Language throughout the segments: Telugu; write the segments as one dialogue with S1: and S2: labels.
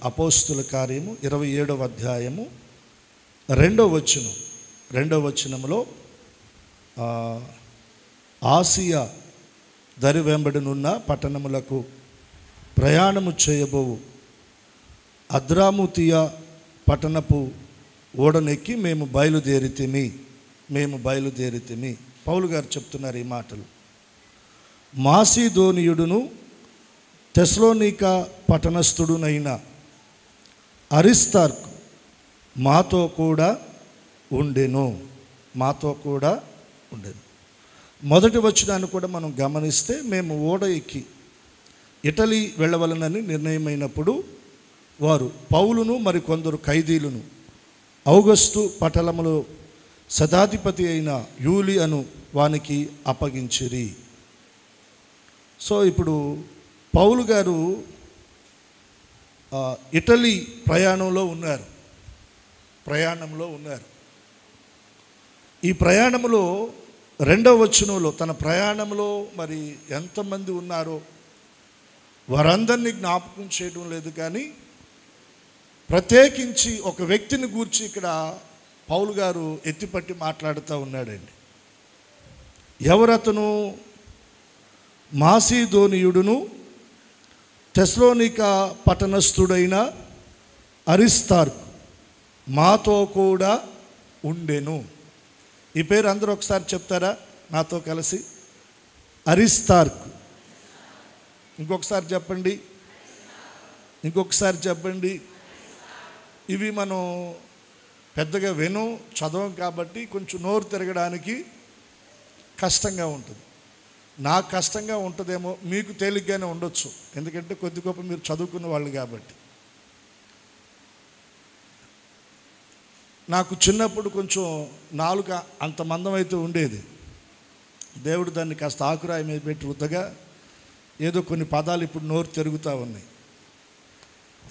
S1: అపోస్తుల కార్యము 27వ అధ్యాయము 2వ వచనములో ఆసియా దరి వెంబడినున్న పట్టణములకు ప్రయాణము చేయబోవు అద్రాముతియా పట్టణపు ఓడనెక్కి మేము బయలుదేరితిమి. పౌలు గారు చెప్తున్నారు ఈ మాటలు. మాసిదోనియుడును తెస్సలోనికా పట్టణస్థుడునైన అరిస్తార్కు మాతో కూడా ఉండెను. మొదటి వచనాన్ని కూడా మనం గమనిస్తే, మేము ఓడ ఎక్కి ఇటలీ వెళ్ళవలనని నిర్ణయమైనప్పుడు వారు పౌలును మరి కొందరు ఖైదీలను ఔగస్తు పట్టణములో శతాధిపతి అయిన యూలి అను వానికి అప్పగించిరి. సో ఇప్పుడు పౌలు గారు ఇటలీ ప్రయాణంలో ఉన్నారు. ఈ ప్రయాణంలో 2వ వచనంలో తన ప్రయాణంలో మరి ఎంతమంది ఉన్నారో వారందరినీ జ్ఞాపకం చేయడం లేదు, కానీ ప్రత్యేకించి ఒక వ్యక్తిని గూర్చి ఇక్కడ పౌలు గారు ఎత్తిపట్టి మాట్లాడుతూ ఉన్నాడండి. ఎవరతను? మాసిదోనియుడును తెస్సలోనికా పట్టణస్థుడైన అరిస్తార్కు మాతో కూడా ఉండెను. ఈ పేరు అందరూ ఒకసారి చెప్తారా నాతో కలిసి? అరిస్తార్కు. ఇంకొకసారి చెప్పండి. ఇవి మనం పెద్దగా చదవం కాబట్టి కొంచెం నోరు తిరగడానికి కష్టంగా ఉంటుంది. నాకు కష్టంగా ఉంటుందేమో, మీకు తేలిగ్గానే ఉండొచ్చు, ఎందుకంటే కొద్ది గొప్ప మీరు చదువుకున్న వాళ్ళు కాబట్టి. నాకు చిన్నప్పుడు కొంచెం నాలుక అంత మందం అయితే ఉండేది. దేవుడు దాన్ని కాస్త ఆకురాయి మీద పెట్టి రుద్దగా ఏదో కొన్ని పదాలు ఇప్పుడు నోరు తిరుగుతూ ఉన్నాయి.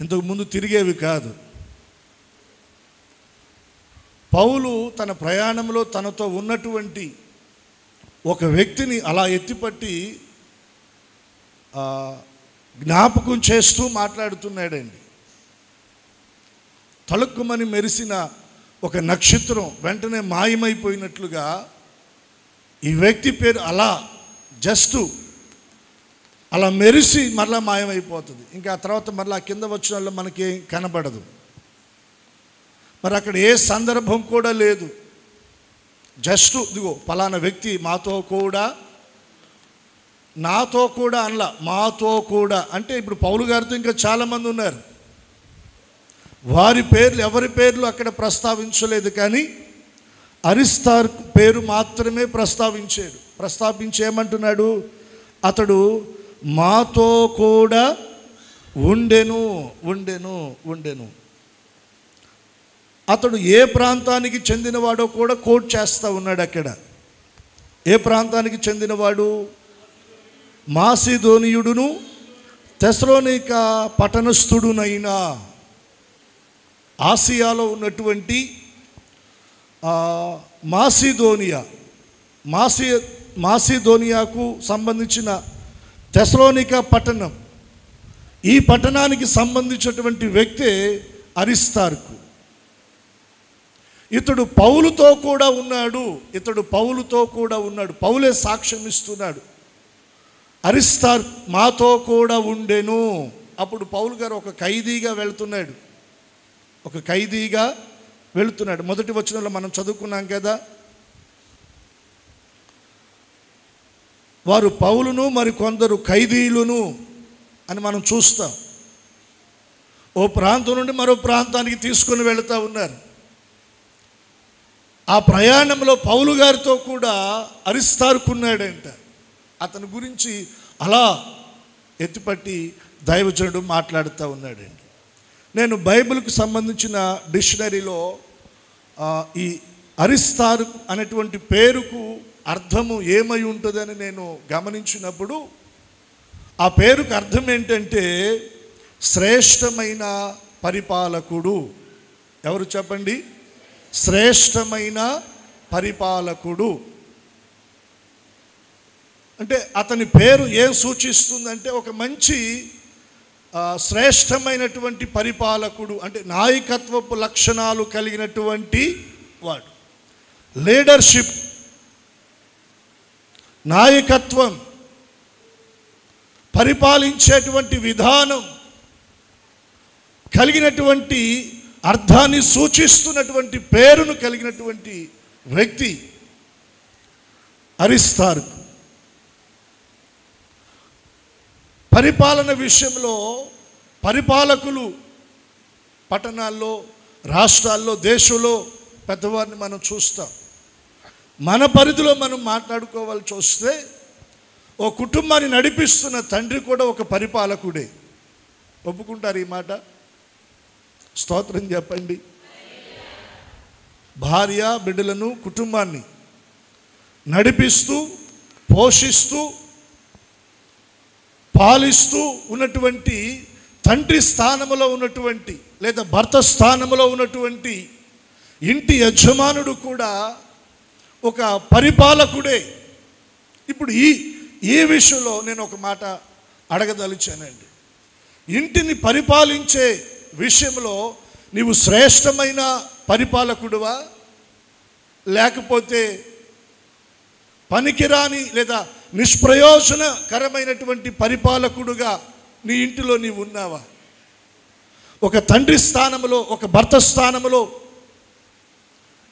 S1: ఇంతకుముందు తిరిగేవి కాదు. పౌలు తన ప్రయాణంలో తనతో ఉన్నటువంటి ఒక వ్యక్తిని అలా ఎత్తిపట్టి జ్ఞాపకం చేస్తూ మాట్లాడుతున్నాడండి. తళుక్కుమని మెరిసిన ఒక నక్షత్రం వెంటనే మాయమైపోయినట్లుగా ఈ వ్యక్తి పేరు అలా మెరిసి మరలా మాయమైపోతుంది. ఇంకా ఆ తర్వాత మరలా కింద వచ్చిన వాళ్ళు మనకి కనబడదు. మరి అక్కడ ఏ సందర్భం కూడా లేదు. ఇదిగో పలానా వ్యక్తి మాతో కూడా మాతో కూడా అంటే ఇప్పుడు పౌలు గారితో ఇంకా చాలామంది ఉన్నారు. వారి పేర్లు ఎవరి పేర్లు అక్కడ ప్రస్తావించలేదు, కానీ అరిస్తార్కు పేరు మాత్రమే ప్రస్తావించి ఏమంటున్నాడు? అతడు మాతో కూడా ఉండెను. అతడు ఏ ప్రాంతానికి చెందినవాడో కూడా కోట్ చేస్తూ ఉన్నాడు అక్కడ. ఏ ప్రాంతానికి చెందినవాడు? మాసిదోనియుడును తెస్సలోనికా పట్టణస్థుడునైన, ఆసియాలో ఉన్నటువంటి మాసిదోనియాకు సంబంధించిన తెస్సలోనికా పట్టణం, ఈ పట్టణానికి సంబంధించినటువంటి వ్యక్తే అరిస్తార్కు. ఇతడు పౌలుతో కూడా ఉన్నాడు. పౌలే సాక్ష్యం ఇస్తున్నాడు. అరిస్తార్కు మాతో కూడా ఉండెను. అప్పుడు పౌలు గారు ఒక ఖైదీగా వెళుతున్నాడు. మొదటి వచనంలో మనం చదువుకున్నాం కదా, వారు పౌలును మరి కొందరు ఖైదీలను అని మనం చూస్తాం. ఓ ప్రాంతం నుండి మరో ప్రాంతానికి తీసుకొని వెళుతూ ఉన్నారు. ఆ ప్రయాణంలో పౌలు గారితో కూడా అరిస్తార్కున్నాడంట. అతని గురించి అలా ఎత్తిపట్టి దైవజనుడు మాట్లాడుతూ ఉన్నాడండి. నేను బైబిల్కు సంబంధించిన డిక్షనరీలో ఈ అరిస్తార్కు అనేటువంటి పేరుకు అర్థము ఏమై ఉంటుందని నేను గమనించినప్పుడు, ఆ పేరుకు అర్థం ఏంటంటే శ్రేష్టమైన పరిపాలకుడు. ఎవరు చెప్పండి? శ్రేష్టమైన పరిపాలకుడు. అంటే అతని పేరు ఏం సూచిస్తుందంటే ఒక మంచి శ్రేష్టమైనటువంటి పరిపాలకుడు అంటే నాయకత్వపు లక్షణాలు కలిగినటువంటి వాడు. లీడర్షిప్, నాయకత్వం, పరిపాలించేటువంటి విధానం కలిగినటువంటి అర్థాన్ని సూచిస్తున్నటువంటి పేరును కలిగినటువంటి వ్యక్తి అరిస్తార్కు. పరిపాలన విషయంలో పరిపాలకులు పట్టణాల్లో, రాష్ట్రాల్లో, దేశంలో పెద్దవారిని మనం చూస్తాం. మన పరిధిలో మనం మాట్లాడుకోవాల్సి వస్తే ఓ కుటుంబాన్ని నడిపిస్తున్న తండ్రి కూడా ఒక పరిపాలకుడే. ఒప్పుకుంటారు ఈ మాట? స్తోత్రం చెప్పండి. భార్య బిడ్డలను, కుటుంబాన్ని నడిపిస్తూ, పోషిస్తూ, పాలిస్తూ ఉన్నటువంటి తండ్రి స్థానంలో ఉన్నటువంటి లేదా భర్త స్థానంలో ఉన్నటువంటి ఇంటి యజమానుడు కూడా ఒక పరిపాలకుడే. ఇప్పుడు ఈ విషయంలో నేను ఒక మాట అడగదలిచానండి. ఇంటిని పరిపాలించే విషయంలో నీవు శ్రేష్టమైన పరిపాలకుడువా, లేకపోతే పనికిరాని లేదా నిష్ప్రయోజనకరమైనటువంటి పరిపాలకుడుగా నీ ఇంటిలో నీవు ఉన్నావా? ఒక తండ్రి స్థానంలో, ఒక భర్త స్థానంలో,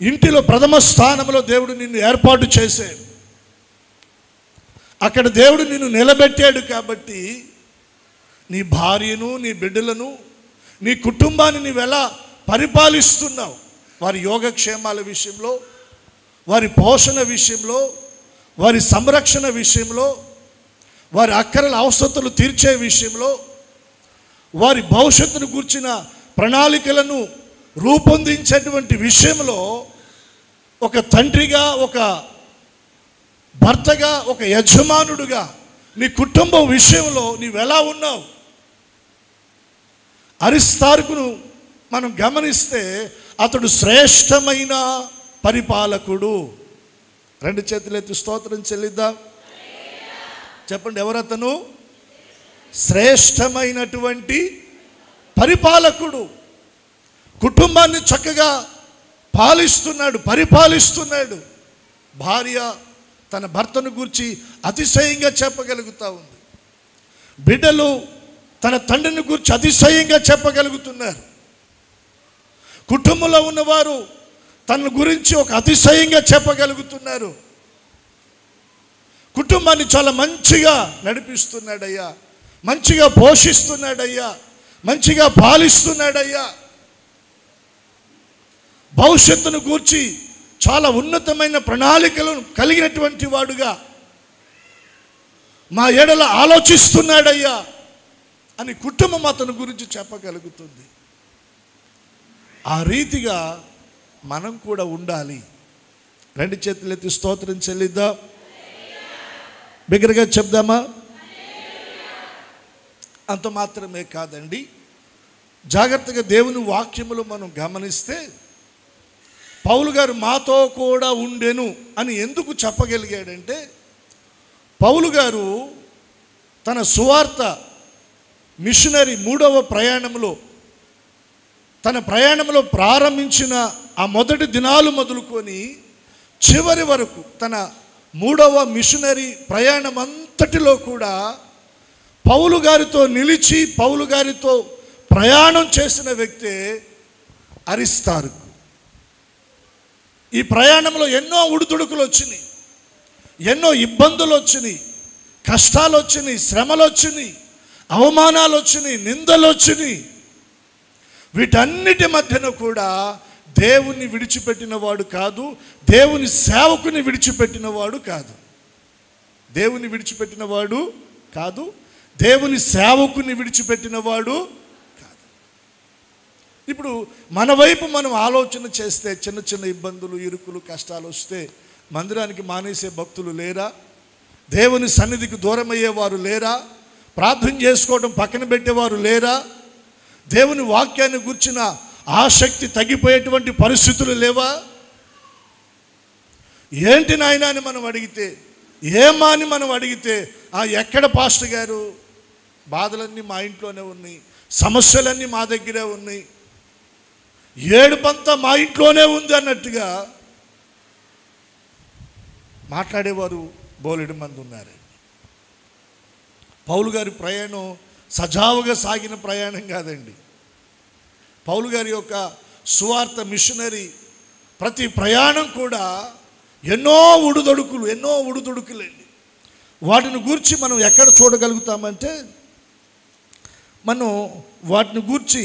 S1: ఇంటిలో ప్రథమ స్థానంలో దేవుడు నిన్ను ఏర్పాటు చేశాడు. అక్కడ దేవుడు నిన్ను నిలబెట్టాడు. కాబట్టి నీ భార్యను, నీ బిడ్డలను, నీ కుటుంబాన్ని నీవు ఎలా పరిపాలిస్తున్నావు? వారి యోగక్షేమాల విషయంలో, వారి పోషణ విషయంలో, వారి సంరక్షణ విషయంలో, వారి అక్కరల అవసరతలు తీర్చే విషయంలో, వారి భవిష్యత్తును గూర్చిన ప్రణాళికలను రూపొందించేటువంటి విషయంలో ఒక తండ్రిగా, ఒక భర్తగా, ఒక యజమానుడుగా నీ కుటుంబం విషయంలో నీవెలా ఉన్నావు? అరిస్తార్కును మనం గమనిస్తే అతడు శ్రేష్టమైన పరిపాలకుడు. రెండు చేతులెత్తి స్తోత్రం చెల్లిద్దాం. చెప్పండి, ఎవరతను? శ్రేష్టమైనటువంటి పరిపాలకుడు. కుటుంబాన్ని చక్కగా పాలిస్తున్నాడు, పరిపాలిస్తున్నాడు. భార్య తన భర్తను గూర్చి అతిశయంగా చెప్పగలుగుతూ ఉంది. బిడ్డలు తన తండ్రిని గూర్చి అతిశయంగా చెప్పగలుగుతున్నారు. కుటుంబంలో ఉన్నవారు తన గురించి ఒక అతిశయంగా చెప్పగలుగుతున్నారు. కుటుంబాన్ని చాలా మంచిగా నడిపిస్తున్నాడయ్యా, మంచిగా పోషిస్తున్నాడయ్యా, మంచిగా పాలిస్తున్నాడయ్యా. భవిష్యత్తును గూర్చి చాలా ఉన్నతమైన ప్రణాళికలను కలిగినటువంటి వాడుగా మా ఎడల ఆలోచిస్తున్నాడయ్యా అని కుటుంబం అతని గురించి చెప్పగలుగుతుంది. ఆ రీతిగా మనం కూడా ఉండాలి. రెండు చేతులెత్తి స్తోత్రం చెల్లిద్దాం. బిగ్గరగా చెప్దామా? అంత మాత్రమే కాదండి, జాగ్రత్తగా దేవుని వాక్యములు మనం గమనిస్తే పౌలు గారు మాతో కూడా ఉండెను అని ఎందుకు చెప్పగలిగాడంటే, పౌలు గారు తన సువార్త మిషనరీ 3వ ప్రయాణంలో, తన ప్రయాణంలో ప్రారంభించిన ఆ మొదటి దినాలు మొదలుకొని చివరి వరకు తన 3వ మిషనరీ ప్రయాణం అంతటిలో కూడా పౌలు గారితో నిలిచి పౌలు గారితో ప్రయాణం చేసిన వ్యక్తే అరిస్తార్కు. ఈ ప్రయాణంలో ఎన్నో ఉడుతుడుకులు వచ్చినాయి, ఎన్నో ఇబ్బందులు వచ్చినాయి, కష్టాలు వచ్చినాయి, శ్రమలు వచ్చినాయి, అవమానాలు వచ్చినాయి, నిందలు వచ్చినాయి. వీటన్నిటి మధ్యన కూడా దేవుని విడిచిపెట్టిన వాడు కాదు, దేవుని సేవకుని విడిచిపెట్టిన వాడు కాదు. దేవుని విడిచిపెట్టిన వాడు కాదు, దేవుని సేవకుని విడిచిపెట్టిన వాడు కాదు. ఇప్పుడు మన వైపు మనం ఆలోచన చేస్తే చిన్న చిన్న ఇబ్బందులు, ఇరుకులు, కష్టాలు వస్తే మందిరానికి మానేసే భక్తులు లేరా? దేవుని సన్నిధికి దూరం అయ్యేవారు లేరా? ప్రార్థన చేసుకోవడం పక్కన పెట్టేవారు లేరా? దేవుని వాక్యాన్ని గుర్చిన ఆసక్తి తగ్గిపోయేటువంటి పరిస్థితులు లేవా? ఏంటి నాయనా అని మనం అడిగితే, ఏమా అని మనం అడిగితే, ఎక్కడ పాస్టర్ గారు, బాధలన్నీ మా ఇంట్లోనే ఉన్నాయి, సమస్యలన్నీ మా దగ్గరే ఉన్నాయి, ఏడుపంతా మా ఇంట్లోనే ఉంది అన్నట్టుగా మాట్లాడేవారు బోలెడు మంది ఉన్నారు. పౌలు గారి ప్రయాణం సజావుగా సాగిన ప్రయాణం కాదండి. పౌలు గారి యొక్క సువార్త మిషనరీ ప్రతి ప్రయాణం కూడా ఎన్నో ఉడుదొడుకులండి. వాటిని గూర్చి మనం ఎక్కడ చూడగలుగుతామంటే, మనం వాటిని గూర్చి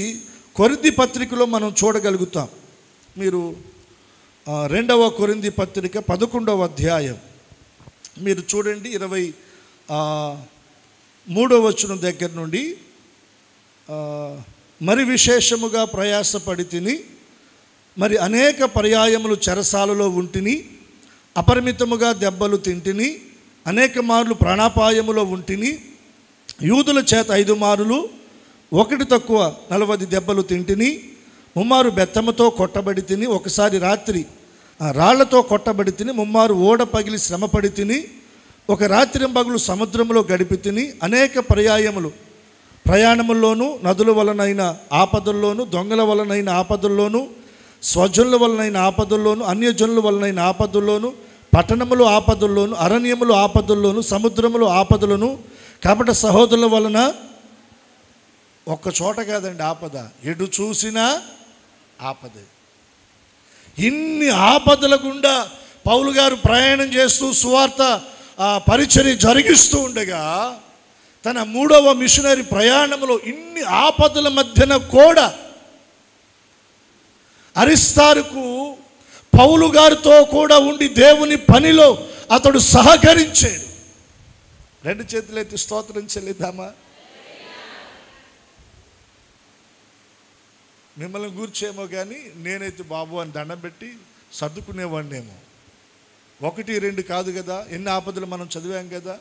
S1: కొరింథీ పత్రికలో మనం చూడగలుగుతాం. మీరు 2వ కొరింథీ పత్రిక 11వ అధ్యాయం మీరు చూడండి, 23వ వచనం దగ్గర నుండి. మరి విశేషముగా ప్రయాసపడి తిని, మరి అనేక పర్యాయములు చెరసాలలో ఉంటిని, అపరిమితముగా దెబ్బలు తింటిని, అనేక మార్లు ప్రాణాపాయములో ఉంటిని, యూదుల చేత 5 మారులు, 1 తక్కువ 40 దెబ్బలు తింటిని, 3 మారు బెత్తముతో కొట్టబడి తిని, ఒకసారి రాత్రి రాళ్లతో కొట్టబడి తిని, 3 మారు ఓడ పగిలి శ్రమపడి తిని, ఒక రాత్రి పగలు సముద్రంలో గడిపి తిని, అనేక పర్యాయములు ప్రయాణముల్లోనూ, నదుల వలనైన ఆపదల్లోనూ, దొంగల వలనైన ఆపదల్లోనూ, స్వజనుల వలనైన ఆపదల్లోనూ, అన్యజనుల వలనైన ఆపదల్లోనూ, పట్టణములు ఆపదల్లోనూ, అరణ్యములు ఆపదల్లోనూ, సముద్రములు ఆపదలను, కాబట్టి సహోదరుల వలన ఒక్క చోట కాదండి ఆపద, ఎటు చూసినా ఆపదే. ఇన్ని ఆపదల గుండా పౌలు గారు ప్రయాణం చేస్తూ సువార్త పరిచర్య జరిగిస్తూ ఉండగా, తన 3వ మిషనరీ ప్రయాణంలో ఇన్ని ఆపదల మధ్యన కూడా అరిస్తారుకు పౌలు గారితో కూడా ఉండి దేవుని పనిలో అతడు సహకరించాడు. 2 చేతులెత్తి స్తోత్రం చెల్లిద్దామా? మిమ్మల్ని గూర్చేమో కానీ నేనైతే బాబు అని దండం పెట్టి సర్దుకునేవాడినేమో. 1, 2 కాదు కదా, ఎన్ని ఆపదలు మనం చదివాం కదా.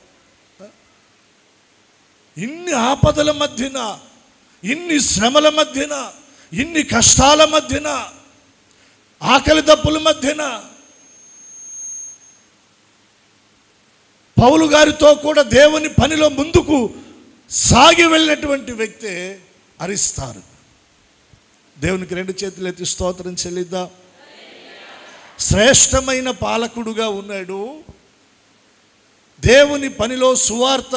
S1: ఇన్ని ఆపదల మధ్యన, ఇన్ని శ్రమల మధ్యన, ఇన్ని కష్టాల మధ్యన, ఆకలి దప్పుల మధ్యన పౌలు గారితో కూడా దేవుని పనిలో ముందుకు సాగి వెళ్ళినటువంటి వ్యక్తే అరిస్తారు. దేవునికి 2 చేతులెత్తి స్తోత్రం చెల్లిద్దాం. శ్రేష్టమైన పాలకుడుగా ఉన్నాడు. దేవుని పనిలో, సువార్త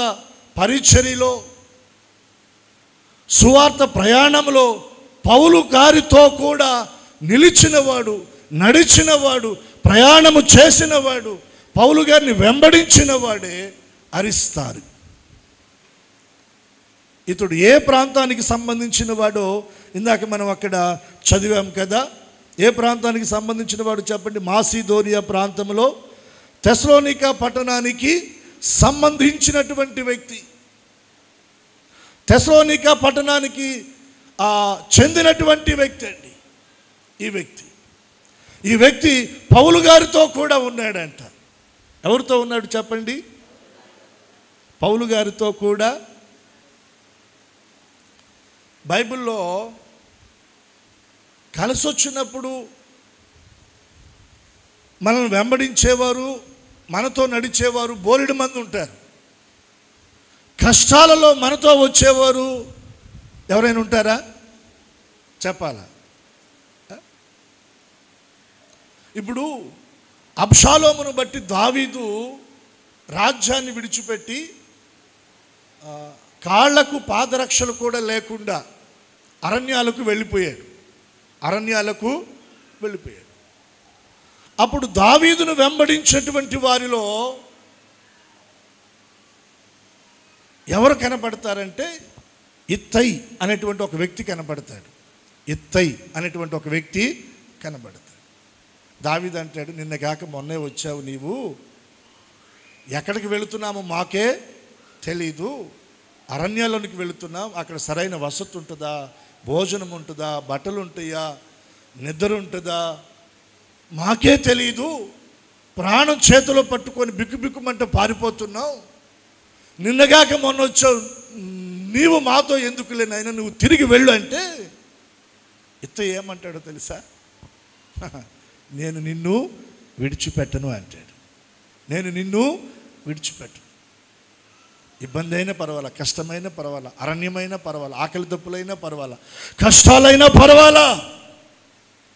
S1: పరిచర్యలో, సువార్త ప్రయాణంలో పౌలు గారితో కూడా నిలిచినవాడు, నడిచినవాడు, ప్రయాణము చేసినవాడు, పౌలు గారిని వెంబడించిన వాడే అరిస్తారు. ఇతడు ఏ ప్రాంతానికి సంబంధించిన వాడో ఇందాక మనం అక్కడ చదివాం కదా. ఏ ప్రాంతానికి సంబంధించిన వాడు చెప్పండి? మాసిదోనియా ప్రాంతంలో తెస్సలోనిక పట్టణానికి సంబంధించినటువంటి వ్యక్తి, తెస్సలోనిక పట్టణానికి చెందినటువంటి వ్యక్తి అండి ఈ వ్యక్తి పౌలు గారితో కూడా ఉన్నాడంట. ఎవరితో ఉన్నాడు చెప్పండి? పౌలు గారితో కూడా. బైబిల్లో కలిసి వచ్చినప్పుడు మనల్ని వెంబడించేవారు, మనతో నడిచేవారు బోలెడు మంది ఉంటారు. కష్టాలలో మనతో వచ్చేవారు ఎవరైనా ఉంటారా? చెప్పాలా? ఇప్పుడు అబ్షాలోమును బట్టి దావీదు రాజ్యాన్ని విడిచిపెట్టి కాళ్లకు పాదరక్షలు కూడా లేకుండా అరణ్యాలకు వెళ్ళిపోయాడు. అప్పుడు దావీదును వెంబడించేటువంటి వారిలో ఎవరు కనపడతారంటే ఇత్తై అనేటువంటి ఒక వ్యక్తి కనపడతాడు. దావీదు అంటాడు, నిన్న కాక మొన్నే వచ్చావు, నీవు ఎక్కడికి వెళుతున్నామో మాకే తెలీదు, అరణ్యాల్లోనికి వెళుతున్నాం, అక్కడ సరైన వసతి ఉంటుందా, భోజనం ఉంటుందా, బట్టలు ఉంటాయా, నిద్ర ఉంటుందా, మాకే తెలీదు, ప్రాణం చేతిలో పట్టుకొని బిక్కుబిక్కుమంట పారిపోతున్నావు, నిన్నగాక మొన్న వచ్చావు, నీవు మాతో ఎందుకు లేనైనా నువ్వు తిరిగి వెళ్ళు అంటే ఇత్త ఏమంటాడో తెలుసా? నేను నిన్ను విడిచిపెట్టను అంటాడు. ఇబ్బంది అయినా పర్వాలా, కష్టమైన పర్వాలా, అరణ్యమైన పర్వాలా, ఆకలి దప్పులైనా పర్వాలా, కష్టాలైనా పర్వాలా,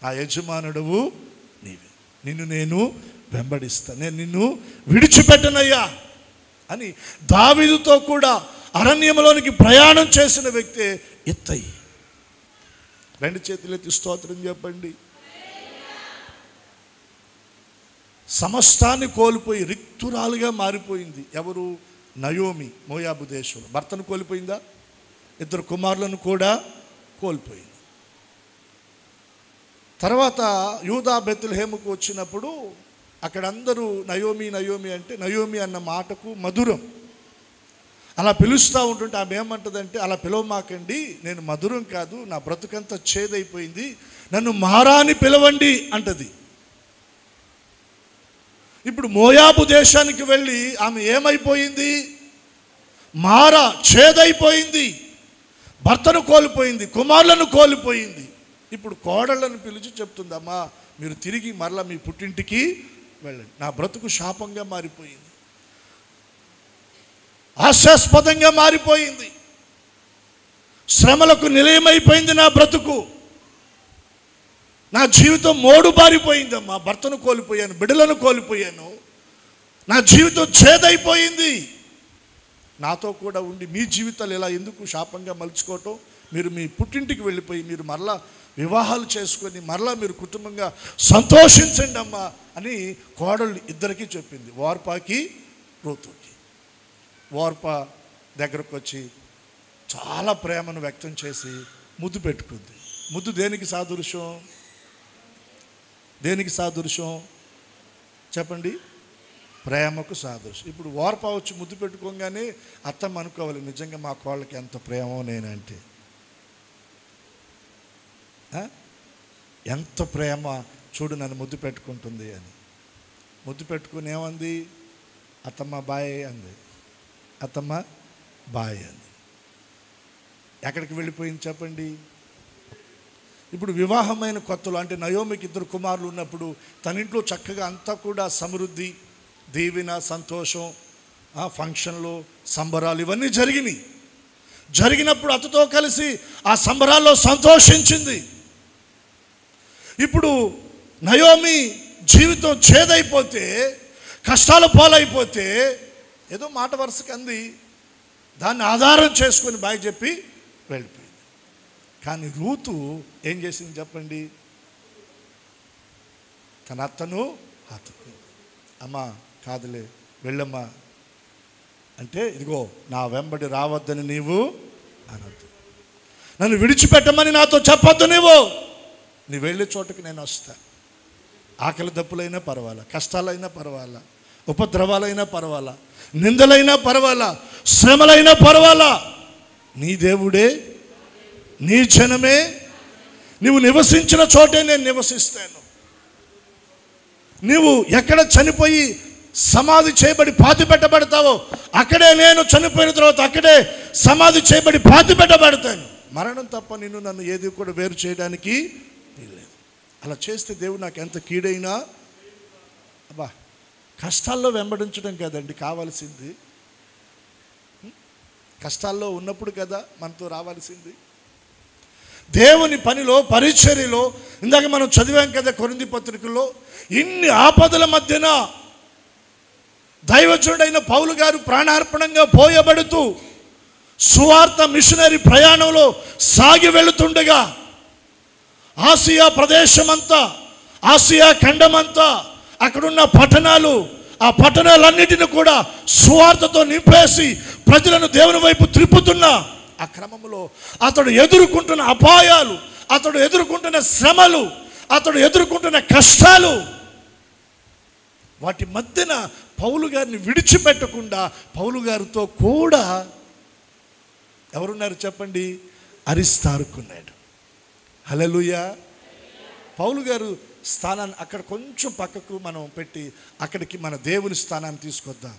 S1: ఆ యజమానుడువు నీవే, నిన్ను నేను వెంబడిస్తా, నేను నిన్ను విడిచిపెట్టనయ్యా అని దావీదుతో కూడా అరణ్యంలోనికి ప్రయాణం చేసిన వ్యక్తే ఇత్తయి. రెండు చేతులెత్తి స్తోత్రం చెప్పండి. సమస్తాన్ని కోల్పోయి రిక్తురాలుగా మారిపోయింది. ఎవరు? నయోమి, మోయాబు దేశంలో. భర్తను కోల్పోయిందా? 2 కుమారులను కూడా కోల్పోయింది. తర్వాత యూదా బెత్లెహేముకు వచ్చినప్పుడు అక్కడ అందరూ నయోమి నయోమి అంటే, నయోమి అన్న మాటకు మధురం, అలా పిలుస్తూ ఉంటుంటే ఆమె ఏమంటుందంటే, అలా పిలవమాకండి, నేను మధురం కాదు, నా బ్రతుకంతా చేదైపోయింది, నన్ను మారా అని పిలవండి అంటది. ఇప్పుడు మోయాబు దేశానికి వెళ్ళి ఆమె ఏమైపోయింది? మారా, చేదైపోయింది, భర్తను కోల్పోయింది, కుమారులను కోల్పోయింది. ఇప్పుడు కోడళ్ళను పిలిచి చెప్తుంది, అమ్మా మీరు తిరిగి మరలా మీ పుట్టింటికి వెళ్ళండి, నా బ్రతుకు శాపంగా మారిపోయింది, హాస్యాస్పదంగా మారిపోయింది, శ్రమలకు నిలయమైపోయింది నా బ్రతుకు, నా జీవితం మోడు బారిపోయిందమ్మా, భర్తను కోల్పోయాను, బిడ్డలను కోల్పోయాను, నా జీవితం చేదైపోయింది, నాతో కూడా ఉండి మీ జీవితాలు ఇలా ఎందుకు శాపంగా మలుచుకోవటం, మీరు మీ పుట్టింటికి వెళ్ళిపోయి మీరు మరలా వివాహాలు చేసుకొని మరలా మీరు కుటుంబంగా సంతోషించండి అమ్మా అని కోడళ్ళు ఇద్దరికీ చెప్పింది, ఓర్పాకి రూతుకి. ఓర్ప దగ్గరకు వచ్చి చాలా ప్రేమను వ్యక్తం చేసి ముద్దు పెట్టుకుంది. ముద్దు దేనికి సాదృశ్యం? దేనికి సాదృశ్యం చెప్పండి? ప్రేమకు సాదృశ్యం. ఇప్పుడు ఓర్ప వచ్చి ముద్దు పెట్టుకోగానే అత్తమ్మ అనుకోవాలి, నిజంగా మా కోళ్ళకి ఎంత ప్రేమో నేనంటే, ఎంత ప్రేమ చూడు నన్ను ముద్దు పెట్టుకుంటుంది అని. ముద్దు పెట్టుకుని ఏమంది? అత్తమ్మ బాయ్ అంది. అత్తమ్మ బాయ్ అంది. ఎక్కడికి వెళ్ళిపోయింది చెప్పండి? ఇప్పుడు వివాహమైన కొత్తలో, అంటే నయోమికి 2 కుమారులు ఉన్నప్పుడు తన ఇంట్లో చక్కగా అంతా కూడా సమృద్ధి, దీవెన, సంతోషం, ఫంక్షన్లు, సంబరాలు ఇవన్నీ జరిగినప్పుడు అతతో కలిసి ఆ సంబరాల్లో సంతోషించింది. ఇప్పుడు నయోమి జీవితం చేదైపోతే, కష్టాల పాలైపోతే ఏదో మాట వరుసకి అంది, దాన్ని ఆధారం చేసుకొని బాయ్ చెప్పి వెళ్ళిపోయింది. కానీ రూతు ఏం చేసింది చెప్పండి? తన అత్తను హత్తుకుంది. అమ్మా కాదులే వెళ్ళమ్మా అంటే, ఇదిగో నా వెంబడి రావద్దని నీవు అనొద్దు, నన్ను విడిచిపెట్టమని నాతో చెప్పొద్దు, నీ వెళ్ళే చోటకి నేను వస్తా, ఆకలి దప్పులైనా పర్వాలా, కష్టాలైనా పర్వాలా, ఉపద్రవాలైనా పర్వాలా, నిందలైనా పర్వాలా, శ్రమలైనా పర్వాలా, నీ దేవుడే, నీ జనమే, నీవు నివసించిన చోటే నేను నివసిస్తాను. నీవు ఎక్కడ చనిపోయి సమాధి చేయబడి పాతి పెట్టబడతావో అక్కడే నేను చనిపోయిన తర్వాత అక్కడే సమాధి చేయబడి పాతి పెట్టబడతాను. మరణం తప్ప నిన్ను నన్ను ఏది కూడా వేరు చేయడానికి వీల్లేదు. అలా చేస్తే దేవుడు నాకు ఎంత కీడైనా, అబ్బా కష్టాల్లో వెంబడించడం కదండి కావాల్సింది, కష్టాల్లో ఉన్నప్పుడు కదా మనతో రావాల్సింది. దేవుని పనిలో, పరిచర్యలో, ఇందాక మనం చదివాం కదా కొరింథీ పత్రికలో, ఇన్ని ఆపదల మధ్యన దైవజనుడైన పౌలు గారు ప్రాణార్పణంగా పోయబడుతూ సువార్త మిషనరీ ప్రయాణంలో సాగి వెళుతుండగా ఆసియా ప్రదేశమంతా, ఆసియా ఖండమంతా, అక్కడున్న పట్టణాలు, ఆ పట్టణాలన్నిటిని కూడా సువార్తతో నింపేసి ప్రజలను దేవుని వైపు త్రిప్పుతున్న ఆ క్రమంలో అతడు ఎదుర్కొంటున్న అపాయాలు, అతడు ఎదుర్కొంటున్న శ్రమలు, అతడు ఎదుర్కొంటున్న కష్టాలు, వాటి మధ్యన పౌలు గారిని విడిచిపెట్టకుండా పౌలు గారితో కూడా ఎవరున్నారు చెప్పండి? అరిస్తార్కున్నాడు. హల్లెలూయా. పౌలు గారు స్థానాన్ని అక్కడ కొంచెం పక్కకు మనం పెట్టి అక్కడికి మన దేవుని స్థానాన్ని తీసుకొద్దాం.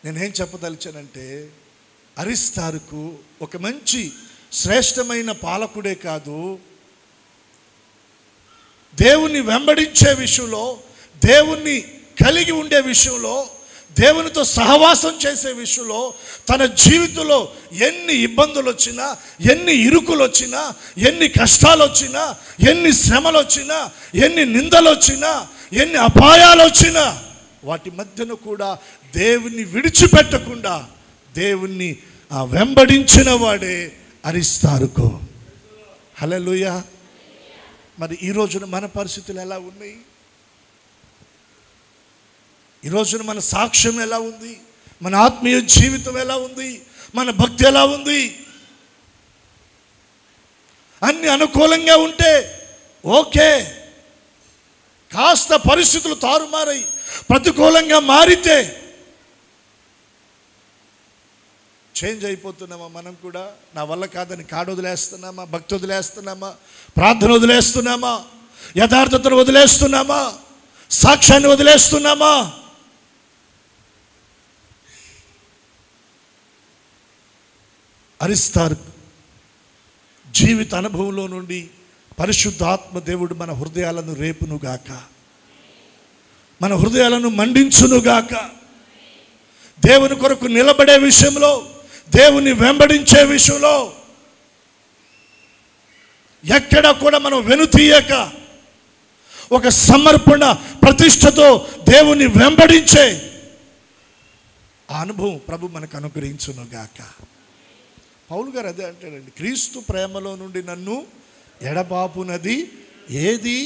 S1: నేనేం చెప్పదలిచానంటే, అరిస్తార్కు ఒక మంచి శ్రేష్టమైన పాలకుడే కాదు, దేవుణ్ణి వెంబడించే విషయంలో, దేవుణ్ణి కలిగి ఉండే విషయంలో, దేవునితో సహవాసం చేసే విషయంలో తన జీవితంలో ఎన్ని ఇబ్బందులు వచ్చినా, ఎన్ని ఇరుకులు వచ్చినా, ఎన్ని కష్టాలు వచ్చినా, ఎన్ని శ్రమలు వచ్చినా, ఎన్ని నిందలు వచ్చినా, ఎన్ని అపాయాలు వచ్చినా వాటి మధ్యన కూడా దేవుణ్ణి విడిచిపెట్టకుండా దేవుణ్ణి వెంబడించిన వాడే అరిస్తారుకో. హల్లెలూయా. మరి ఈ రోజున మన పరిస్థితులు ఎలా ఉన్నాయి? ఈ రోజున మన సాక్ష్యం ఎలా ఉంది? మన ఆత్మీయ జీవితం ఎలా ఉంది? మన భక్తి ఎలా ఉంది? అన్ని అనుకూలంగా ఉంటే ఓకే. కాస్త పరిస్థితులు తారుమారై ప్రతికూలంగా మారితే చేంజ్ అయిపోతున్నామా? మనం కూడా నా వల్ల కాదని కాడు వదిలేస్తున్నామా? భక్తి వదిలేస్తున్నామా? ప్రార్థన వదిలేస్తున్నామా? యథార్థతను వదిలేస్తున్నామా? సాక్ష్యాన్ని వదిలేస్తున్నామా? అరిస్తారు జీవిత అనుభవంలో నుండి పరిశుద్ధాత్మ దేవుడు మన హృదయాలను రేపునుగాక, మన హృదయాలను మండించునుగాక. దేవుని కొరకు నిలబడే విషయంలో, దేవుని వెంబడించే విషయంలో ఎక్కడ కూడా మనం వెనుతీయక ఒక సమర్పణ ప్రతిష్టతో దేవుని వెంబడించే ఆ అనుభవం ప్రభు మనకు అనుగ్రహించునుగాక. పౌలు గారు అదే అంటాడండి, క్రీస్తు ప్రేమలో నుండి నన్ను ఎడబాపునది ఏది?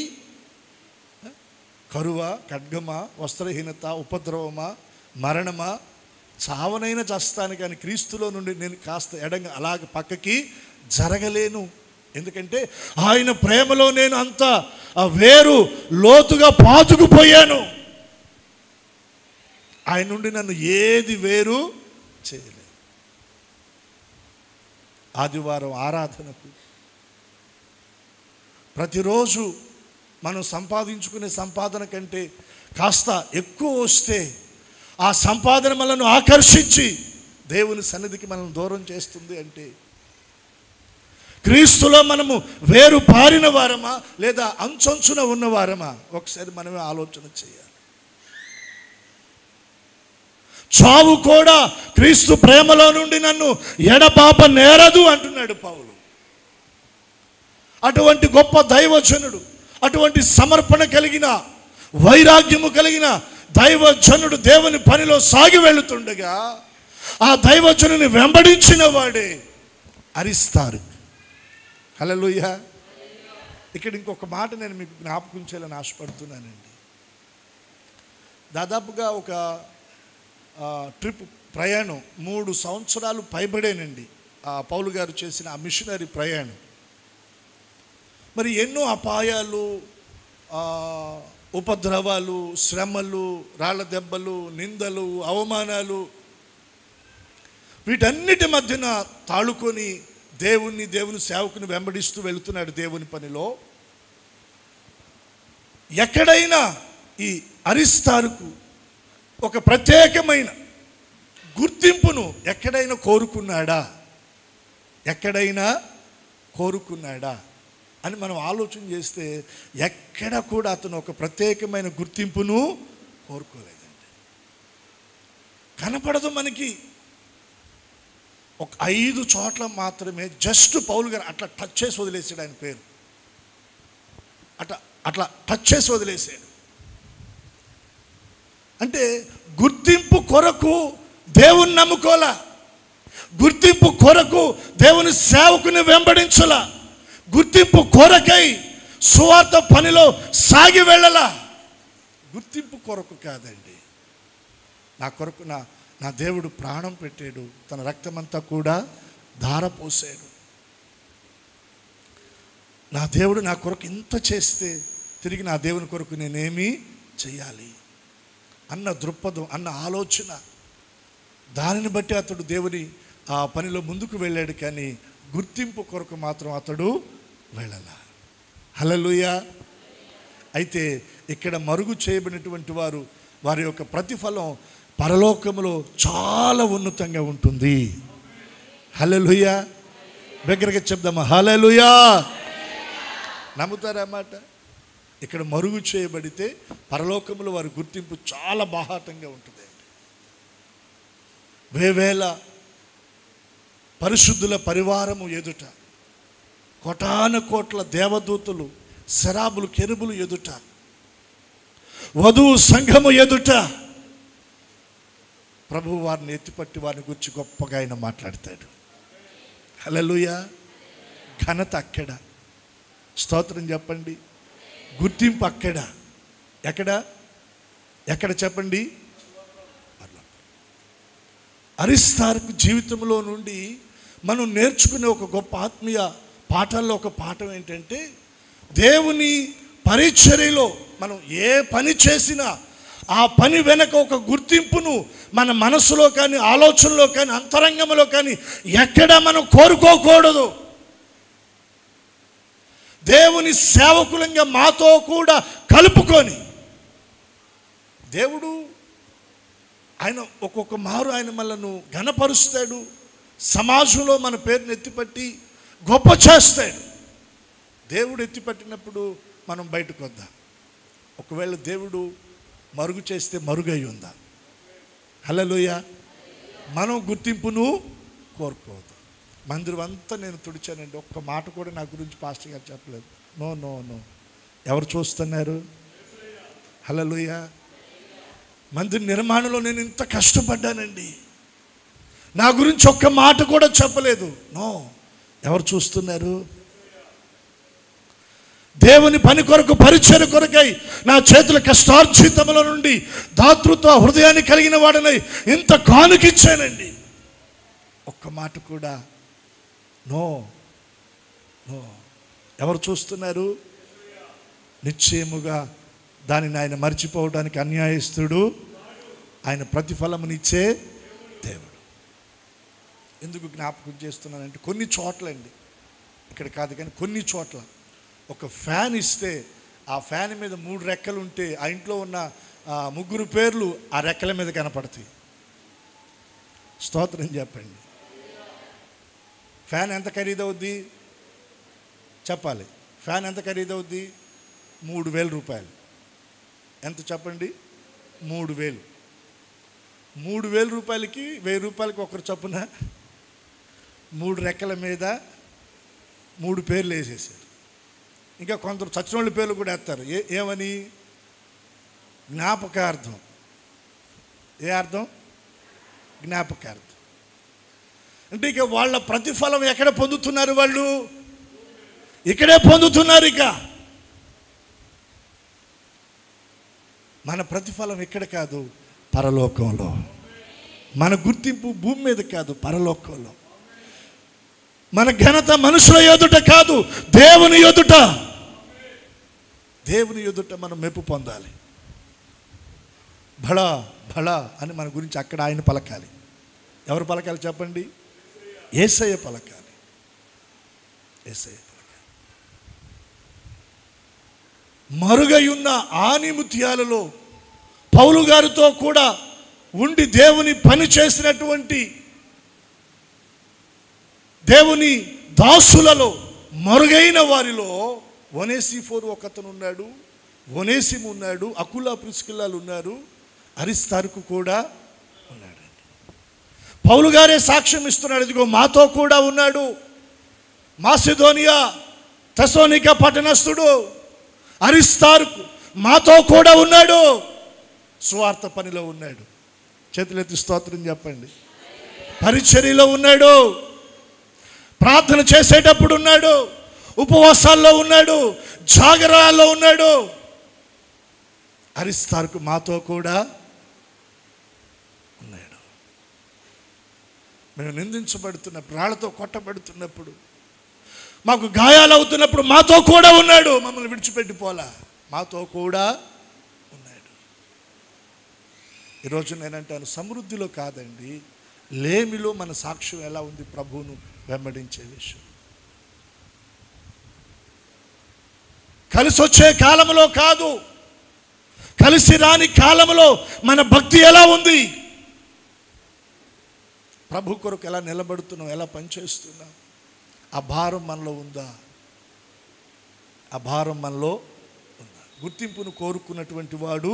S1: కరువా, ఖడ్గమా, వస్త్రహీనత, ఉపద్రవమా, మరణమా? చావనైనా చస్తాను, కానీ క్రీస్తులో నుండి నేను కాస్త ఎడంగా అలాగ పక్కకి జరగలేను. ఎందుకంటే ఆయన ప్రేమలో నేను అంత వేరు లోతుగా పాతుకుపోయాను. ఆయన నుండి నన్ను ఏది వేరు చేయలేదు. ఆదివారం ఆరాధనకు ప్రతిరోజు మనం సంపాదించుకునే సంపాదన కంటే కాస్త ఎక్కువ వస్తే ఆ సంపాదన మనల్ని ఆకర్షించి దేవుని సన్నిధికి మనం దూరం చేస్తుంది అంటే క్రీస్తులో మనము వేరు పారిన వారమా లేదా అంచంచున ఉన్నవారమా? ఒకసారి మనమే ఆలోచన చేయాలి. చావు కూడా క్రీస్తు ప్రేమలో నుండి నన్ను ఎడబాప నేరదు అంటున్నాడు పౌలు. అటువంటి గొప్ప దైవజనుడు, అటువంటి సమర్పణ కలిగిన, వైరాగ్యము కలిగిన దైవజనుడు దేవుని పనిలో సాగి వెళుతుండగా ఆ దైవజనుని వెంబడించిన వాడే అరిస్తారు. హల్లెలూయా. ఇక్కడ ఇంకొక మాట నేను మీకు జ్ఞాపకం చేయాలని ఆశపడుతున్నానండి. దాదాపుగా ఒక ట్రిప్ ప్రయాణం 3 సంవత్సరాలు పైబడేనండి పౌలు గారు చేసిన ఆ మిషనరీ ప్రయాణం. మరి ఎన్నో అపాయాలు, ఉపద్రవాలు, శ్రమలు, రాళ్ల దెబ్బలు, నిందలు, అవమానాలు, వీటన్నిటి మధ్యన తాళుకొని దేవుని సేవకుని వెంబడిస్తూ వెళుతున్నాడు దేవుని పనిలో. ఎక్కడైనా ఈ అరిస్తారుకు ఒక ప్రత్యేకమైన గుర్తింపును ఎక్కడైనా కోరుకున్నాడా? ఎక్కడైనా కోరుకున్నాడా అని మనం ఆలోచన చేస్తే ఎక్కడ కూడా అతను ఒక ప్రత్యేకమైన గుర్తింపును కోరుకోలేదండి. కనపడదు మనకి. ఒక 5 చోట్ల మాత్రమే జస్ట్ పౌలు గారు అట్లా టచ్ చేసి వదిలేసాడు. ఆయన పేరు అట్లా టచ్ చేసి వదిలేసాడు. అంటే గుర్తింపు కొరకు దేవుని నమ్ముకోలా, గుర్తింపు కొరకు దేవుని సేవకుని వెంబడించలా, గుర్తింపు కొరకై సువార్త పనిలో సాగి వెళ్ళలా. గుర్తింపు కొరకు కాదండి. నా కొరకు నా దేవుడు ప్రాణం పెట్టాడు, తన రక్తమంతా కూడా ధారపోసాడు. నా దేవుడు నా కొరకు ఇంత చేస్తే తిరిగి నా దేవుని కొరకు నేనేమి చెయ్యాలి అన్న దృక్పథం, అన్న ఆలోచన, దానిని బట్టి అతడు దేవుని ఆ పనిలో ముందుకు వెళ్ళాడు. కానీ గుర్తింపు కొరకు మాత్రం అతడు వెళ్ళాల. హల్లెలూయా. అయితే ఇక్కడ మరుగు చేయబడినటువంటి వారి యొక్క ప్రతిఫలం పరలోకములో చాలా ఉన్నతంగా ఉంటుంది. హల్లెలూయా. దగ్గరగా చెప్దామా? హల్లెలూయా. నమ్ముతారా మాట? ఇక్కడ మరుగు చేయబడితే పరలోకములో వారి గుర్తింపు చాలా బాహాటంగా ఉంటుంది. వేవేల పరిశుద్ధుల పరివారము ఎదుట, కోటాన కోట్ల దేవదూతలు, శరాబులు, కెరుబులు ఎదుట, వధువు సంఘము ఎదుట ప్రభువు వారిని ఎత్తిపట్టి వారిని గురించి గొప్పగా ఆయన మాట్లాడతాడు. హల్లెలూయా. ఘనత అక్కడ, స్తోత్రం చెప్పండి. గుర్తింపు అక్కడ. ఎక్కడ ఎక్కడ చెప్పండి? అరిస్తార్కు జీవితంలో నుండి మనం నేర్చుకునే ఒక గొప్ప ఆత్మీయ పాఠాల్లో ఒక పాఠం ఏంటంటే, దేవుని పరిచర్యలో మనం ఏ పని చేసినా ఆ పని వెనక ఒక గుర్తింపును మన మనసులో కానీ, ఆలోచనలో కానీ, అంతరంగంలో కానీ ఎక్కడ మనం కోరుకోకూడదు. దేవుని సేవకులంగా మాతో కూడా కలుపుకొని, దేవుడు ఆయన ఒక్కొక్క మారు ఆయన మనల్ని ఘనపరుస్తాడు. సమాజంలో మన పేరుని ఎత్తిపట్టి గొప్ప చేస్తాడు. దేవుడు ఎత్తిపట్టినప్పుడు మనం బయటకు వద్దాం. ఒకవేళ దేవుడు మరుగు చేస్తే మరుగై ఉందా? హల్లెలూయా. మనం గుర్తింపును కోరుకోవద్దు. మందిరం అంతా నేను తుడిచానండి, ఒక్క మాట కూడా నా గురించి పాస్టర్ గారు చెప్పలేదు. No no no. ఎవరు చూస్తున్నారు? హల్లెలూయా. మందిర నిర్మాణంలో నేను ఇంత కష్టపడ్డానండి, నా గురించి ఒక్క మాట కూడా చెప్పలేదు. నో. ఎవరు చూస్తున్నారు? దేవుని పని కొరకు, పరిచర్య కొరకై నా చేతుల కష్టార్జితముల నుండి దాతృత్వ హృదయాన్ని కలిగిన వాడినై ఇంత కానుకిచ్చానండి. ఒక్క మాట కూడా నో నో. ఎవరు చూస్తున్నారు? నిశ్చయముగా దానిని ఆయన మర్చిపోవడానికి అన్యాయస్తుడు, ఆయన ప్రతిఫలమునిచ్చే దేవుడు. ఎందుకు జ్ఞాపకం చేస్తున్నానంటే, కొన్ని చోట్లండి, ఇక్కడ కాదు కానీ కొన్ని చోట్ల ఒక ఫ్యాన్ ఇస్తే ఆ ఫ్యాన్ మీద 3 రెక్కలు ఉంటే ఆ ఇంట్లో ఉన్న 3 పేర్లు ఆ రెక్కల మీద కనపడతాయి. స్తోత్రం చెప్పండి. ఫ్యాన్ ఎంత ఖరీదవుద్ది చెప్పాలి? ఫ్యాన్ ఎంత ఖరీదవుద్ది? 3,000 రూపాయలు. ఎంత చెప్పండి? 3,000. 3,000 రూపాయలకి 1,000 రూపాయలకి ఒకరు చొప్పున 3 రెక్కల మీద 3 పేర్లు వేసేసారు. ఇంకా కొందరు చచ్చినోళ్ళ పేర్లు కూడా వేస్తారు. ఏమని? జ్ఞాపకార్థం. ఏ అర్థం? జ్ఞాపకార్థం. అంటే ఇక వాళ్ళ ప్రతిఫలం ఎక్కడ పొందుతున్నారు? వాళ్ళు ఇక్కడే పొందుతున్నారు. ఇక మన ప్రతిఫలం ఇక్కడ కాదు, పరలోకంలో. మన గుర్తింపు భూమి మీద కాదు, పరలోకంలో. మన ఘనత మనుషుల ఎదుట కాదు, దేవుని ఎదుట. దేవుని ఎదుట మనం మెప్పు పొందాలి. భళా భళా అని మన గురించి అక్కడ ఆయన పలకాలి. ఎవరు పలకాలి చెప్పండి? యేసయ్య పలకాలి. యేసయ్య పలకాలి. మరుగై ఉన్న ఆనిముత్యాలలో పౌలు గారితో కూడా ఉండి దేవుని పని చేసినటువంటి దేవుని దాసులలో మరుగైన వారిలో ఒనేసిఫోరు ఒకతను ఉన్నాడు, ఒనేసిము ఉన్నాడు, అకులా ప్రిస్కిల్లాలు ఉన్నారు, అరిస్తార్కు కూడా ఉన్నాడు. పౌలు గారే సాక్ష్యం ఇస్తున్నాడు, ఇదిగో మాతో కూడా ఉన్నాడు, మాసిదోనియా తెస్సలోనిక పట్టణస్థుడు అరిస్తార్కు మాతో కూడా ఉన్నాడు, సువార్త పనిలో ఉన్నాడు. చేతులెత్తి స్తోత్రం చెప్పండి. పరిచర్యలో ఉన్నాడు, ప్రార్థన చేసేటప్పుడు ఉన్నాడు, ఉపవాసాల్లో ఉన్నాడు, జాగరాల్లో ఉన్నాడు. అరిస్తార్కు మాతో కూడా ఉన్నాడు. మేము నిందించబడుతున్నప్పుడు, రాళ్లతో కొట్టబడుతున్నప్పుడు, మాకు గాయాలు అవుతున్నప్పుడు మాతో కూడా ఉన్నాడు. మమ్మల్ని విడిచిపెట్టిపోలా, మాతో కూడా ఉన్నాడు. ఈరోజు నేనంటాను, సమృద్ధిలో కాదండి, లేమిలో మన సాక్ష్యం ఎలా ఉంది ప్రభువును వెంబడించే విషయం. కలిసి వచ్చే కాలంలో కాదు, కలిసి రాని కాలంలో మన భక్తి ఎలా ఉంది, ప్రభు కొరకు ఎలా నిలబడుతున్నాం, ఎలా పనిచేస్తున్నాం, ఆ భారం మనలో ఉందా? ఆ భారం మనలో ఉందా? గుర్తింపును కోరుకున్నటువంటి వాడు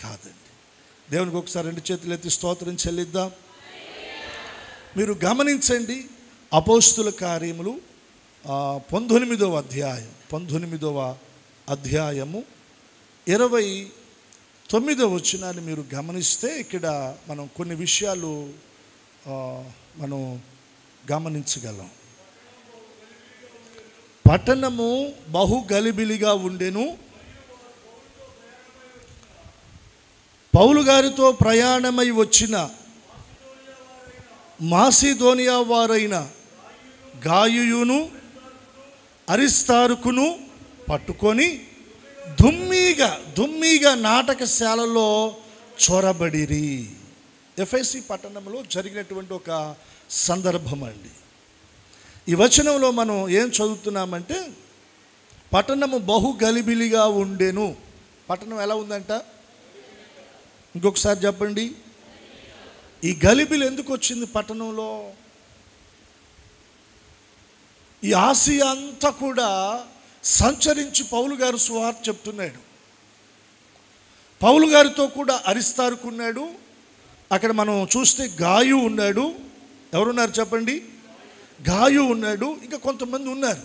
S1: కాదండి. దేవునికి ఒకసారి 2 చేతులు ఎత్తి స్తోత్రం చెల్లిద్దాం. మీరు గమనించండి, అపోస్తుల కార్యములు 19వ అధ్యాయము 29వ వచనాన్ని మీరు గమనిస్తే ఇక్కడ మనం కొన్ని విషయాలు మనం గమనించగలం. పట్టణము బహు గలిబిలిగా ఉండెను. పౌలు గారితో ప్రయాణమై వచ్చిన మాసిదోనియా వారైన గాయుయును అరిస్తారుకును పట్టుకొని దుమ్మిగా నాటకశాలలో చొరబడిరి. ఎఫెసీ పట్టణంలో జరిగినటువంటి ఒక సందర్భం అండి. ఈ వచనంలో మనం ఏం చదువుతున్నామంటే, పట్టణము బహు గలిబిలిగా ఉండెను. పట్టణం ఎలా ఉందంట? ఇంకొకసారి చెప్పండి. ఈ గలిబిలి ఎందుకు వచ్చింది పట్టణంలో? ఈ ఆసియా అంతా కూడా సంచరించి పౌలు గారు సువార్త చెప్తున్నాడు. పౌలు గారితో కూడా అరిస్తారుకున్నాడు. అక్కడ మనం చూస్తే గాయు ఉన్నాడు. ఎవరున్నారు చెప్పండి? గాయు ఉన్నాడు, ఇంకా కొంతమంది ఉన్నారు.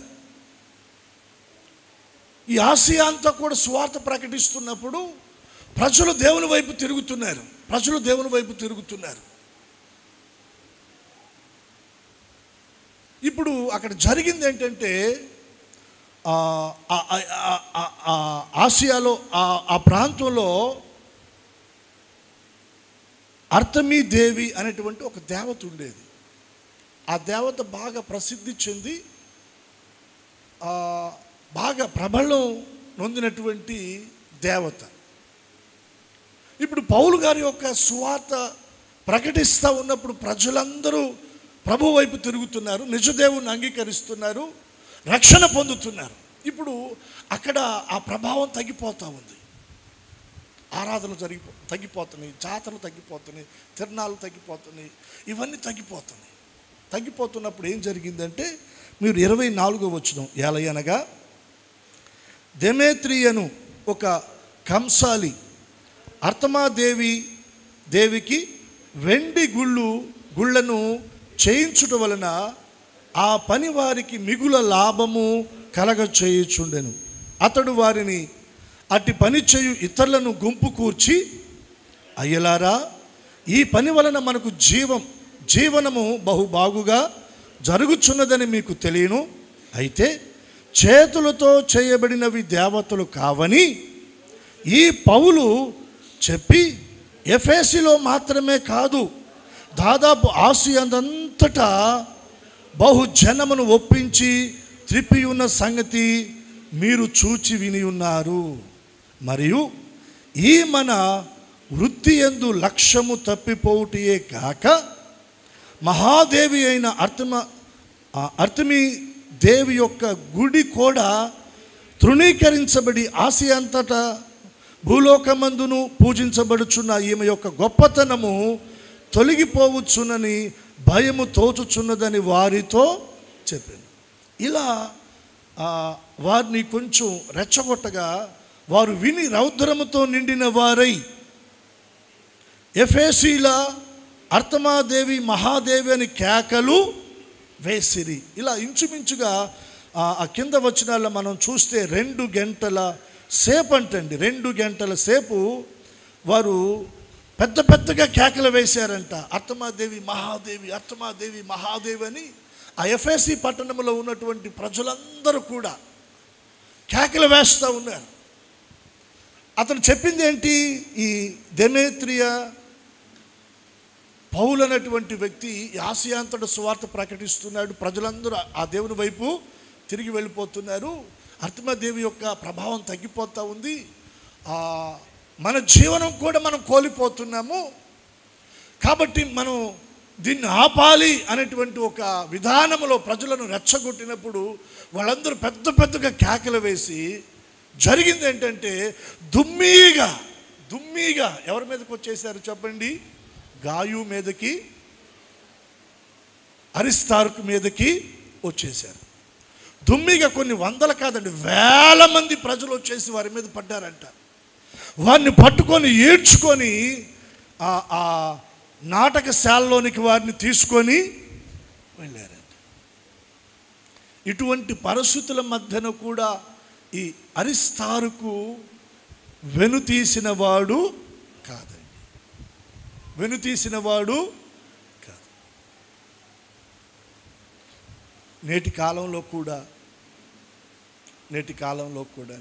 S1: ఈ ఆసియా అంతా కూడా సువార్త ప్రకటిస్తున్నప్పుడు ప్రజలు దేవుని వైపు తిరుగుతున్నారు. ఇప్పుడు అక్కడ జరిగింది ఏంటంటే, ఆసియాలో ఆ ప్రాంతంలో అర్తమీ దేవి అనేటువంటి ఒక దేవత ఉండేది. ఆ దేవత బాగా ప్రసిద్ధి చెంది బాగా ప్రబలం నొందినటువంటి దేవత. ఇప్పుడు పౌలు గారి యొక్క సువార్త ప్రకటిస్తూ ఉన్నప్పుడు ప్రజలందరూ ప్రభు వైపు తిరుగుతున్నారు, నిజదేవుని అంగీకరిస్తున్నారు, రక్షణ పొందుతున్నారు. ఇప్పుడు అక్కడ ఆ ప్రభావం తగ్గిపోతూ ఉంది. ఆరాధనలు తగ్గిపోతున్నాయి, జాతరలు తగ్గిపోతున్నాయి, తిరణాలు తగ్గిపోతున్నాయి, ఇవన్నీ తగ్గిపోతున్నప్పుడు ఏం జరిగిందంటే, మీరు 24వ వచనం, ఏలయనగా దెమేత్రియను ఒక కంసాలి అర్తమాదేవికి వెండి గుళ్ళను చేయించుట వలన ఆ పని వారికి మిగుల లాభము కలగ చేయుచుండెను. అతడు వారిని అట్టి పని చేయు ఇతరులను గుంపు కూర్చి, అయ్యలారా, ఈ పని వలన మనకు జీవనము బహుబాగుగా జరుగుచున్నదని మీకు తెలియను. అయితే చేతులతో చేయబడినవి దేవతలు కావని ఈ పౌలు చెప్పి ఎఫెసీలో మాత్రమే కాదు, దాదాపు ఆసియాదంతటా బహుజనమును ఒప్పించి త్రిప్పి ఉన్న సంగతి మీరు చూచి విని ఉన్నారు. మరియు ఈ మన వృత్తి యందు లక్ష్యము తప్పిపోవుటయే కాక మహాదేవి అయిన అర్తమీ దేవి యొక్క గుడి కూడా తృణీకరించబడి ఆసియా అంతటా భూలోకమందును పూజించబడుచున్న ఈమె యొక్క గొప్పతనము తొలగిపోవచ్చునని భయము తోచుచున్నదని వారితో చెప్పింది. ఇలా వారిని కొంచెం రెచ్చగొట్టగా వారు విని రౌద్రముతో నిండిన వారై ఎఫెసీల అర్తమాదేవి మహాదేవి అని కేకలు వేసిరి. ఇలా ఇంచుమించుగా ఆ కింద వచనాల్లో మనం చూస్తే 2 గంటల సేపు అంటండి, 2 గంటల సేపు వారు పెద్దగా కేకలు వేశారంట. అర్తమాదేవి మహాదేవి అని ఆ ఎఫెసీ పట్టణంలో ఉన్నటువంటి ప్రజలందరూ కూడా కేకలు వేస్తూ ఉన్నారు. అతను చెప్పింది ఏంటి? ఈ దెమేత్రియా పౌలు అనేటువంటి వ్యక్తి ఆసియా అంతటా సువార్త ప్రకటిస్తున్నాడు, ప్రజలందరూ ఆ దేవుని వైపు తిరిగి వెళ్ళిపోతున్నారు, అర్తమాదేవి యొక్క ప్రభావం తగ్గిపోతూ ఉంది, మన జీవనం కూడా మనం కోల్పోతున్నాము, కాబట్టి మనం దీన్ని ఆపాలి అనేటువంటి ఒక విధానంలో ప్రజలను రెచ్చగొట్టినప్పుడు వాళ్ళందరూ పెద్దగా కేకలు వేసి జరిగింది ఏంటంటే, దుమ్మిగా ఎవరి మీదకి వచ్చేసారు చెప్పండి? గాయు మీదకి, అరిస్తార్కు మీదకి వచ్చేసారు. దుమ్మిగా కొన్ని వందలు కాదండి, 1000 మంది ప్రజలు వచ్చేసి వారి మీద పడ్డారంట. వారిని పట్టుకొని ఈడ్చుకొని ఆ నాటకశాలలోనికి వారిని తీసుకొని వెళ్ళారండి. ఇటువంటి పరిస్థితుల మధ్యన కూడా ఈ అరిస్తారుకు వెనుతీసిన వాడు కాదండి, వెనుతీసిన వాడు కాదు. నేటి కాలంలో కూడా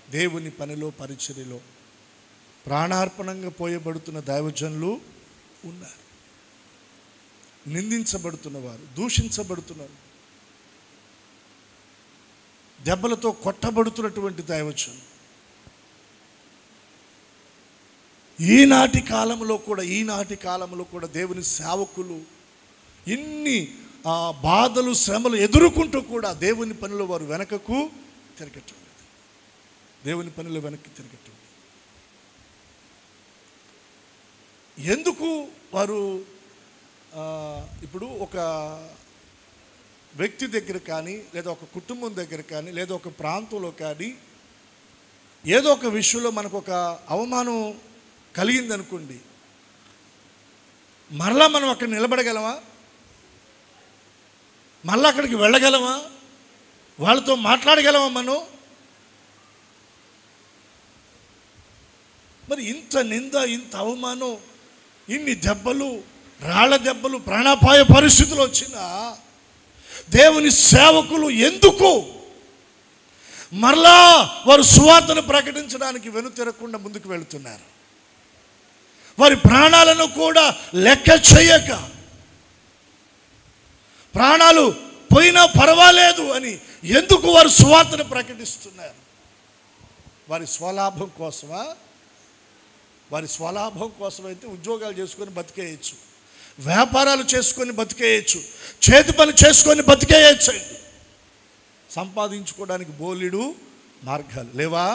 S1: దేవుని పనిలో పరిచర్యలో ప్రాణార్పణంగా పోయబడుతున్న దైవజనులు ఉన్నారు. నిందించబడుతున్నవారు, దూషించబడుతున్నారు, దెబ్బలతో కొట్టబడుతున్నటువంటి దైవజనులు ఈనాటి కాలంలో కూడా దేవుని సేవకులు ఇన్ని బాధలు శ్రమలు ఎదుర్కొంటూ కూడా దేవుని పనిలో వారు వెనక్కి తిరగటం లేదు. ఎందుకు వారు ఇప్పుడు ఒక వ్యక్తి దగ్గర కానీ, లేదా ఒక కుటుంబం దగ్గర కానీ, లేదా ఒక ప్రాంతంలో కానీ ఏదో ఒక విషయంలో మనకు ఒక అవమానం కలిగిందనుకోండి, మరలా మనం అక్కడ నిలబడగలమా? మళ్ళీ అక్కడికి వెళ్ళగలమా? వాళ్ళతో మాట్లాడగలమా మనం? మరి ఇంత నింద, ఇంత అవమానం, ఇన్ని దెబ్బలు, రాళ్ల దెబ్బలు, ప్రాణాపాయ పరిస్థితులు వచ్చినా దేవుని సేవకులు ఎందుకు మరలా వారు సువార్తను ప్రకటించడానికి వెనుతిరగకుండా ముందుకు వెళుతున్నారు? వారి ప్రాణాలను కూడా లెక్క చేయక, ప్రాణాలు పోయినా పర్వాలేదు అని ఎందుకు వారు సువార్తను ప్రకటిస్తున్నారు? వారి స్వలాభం కోసమా? వారి స్వలాభం కోసమైతే ఉద్యోగాలు చేసుకొని బతికేయచ్చు, వ్యాపారాలు చేసుకొని బతికేయచ్చు, చేతి పని చేసుకొని బతికేయచ్చు అండి. సంపాదించుకోవడానికి బోలెడు మార్గాలు లేవా?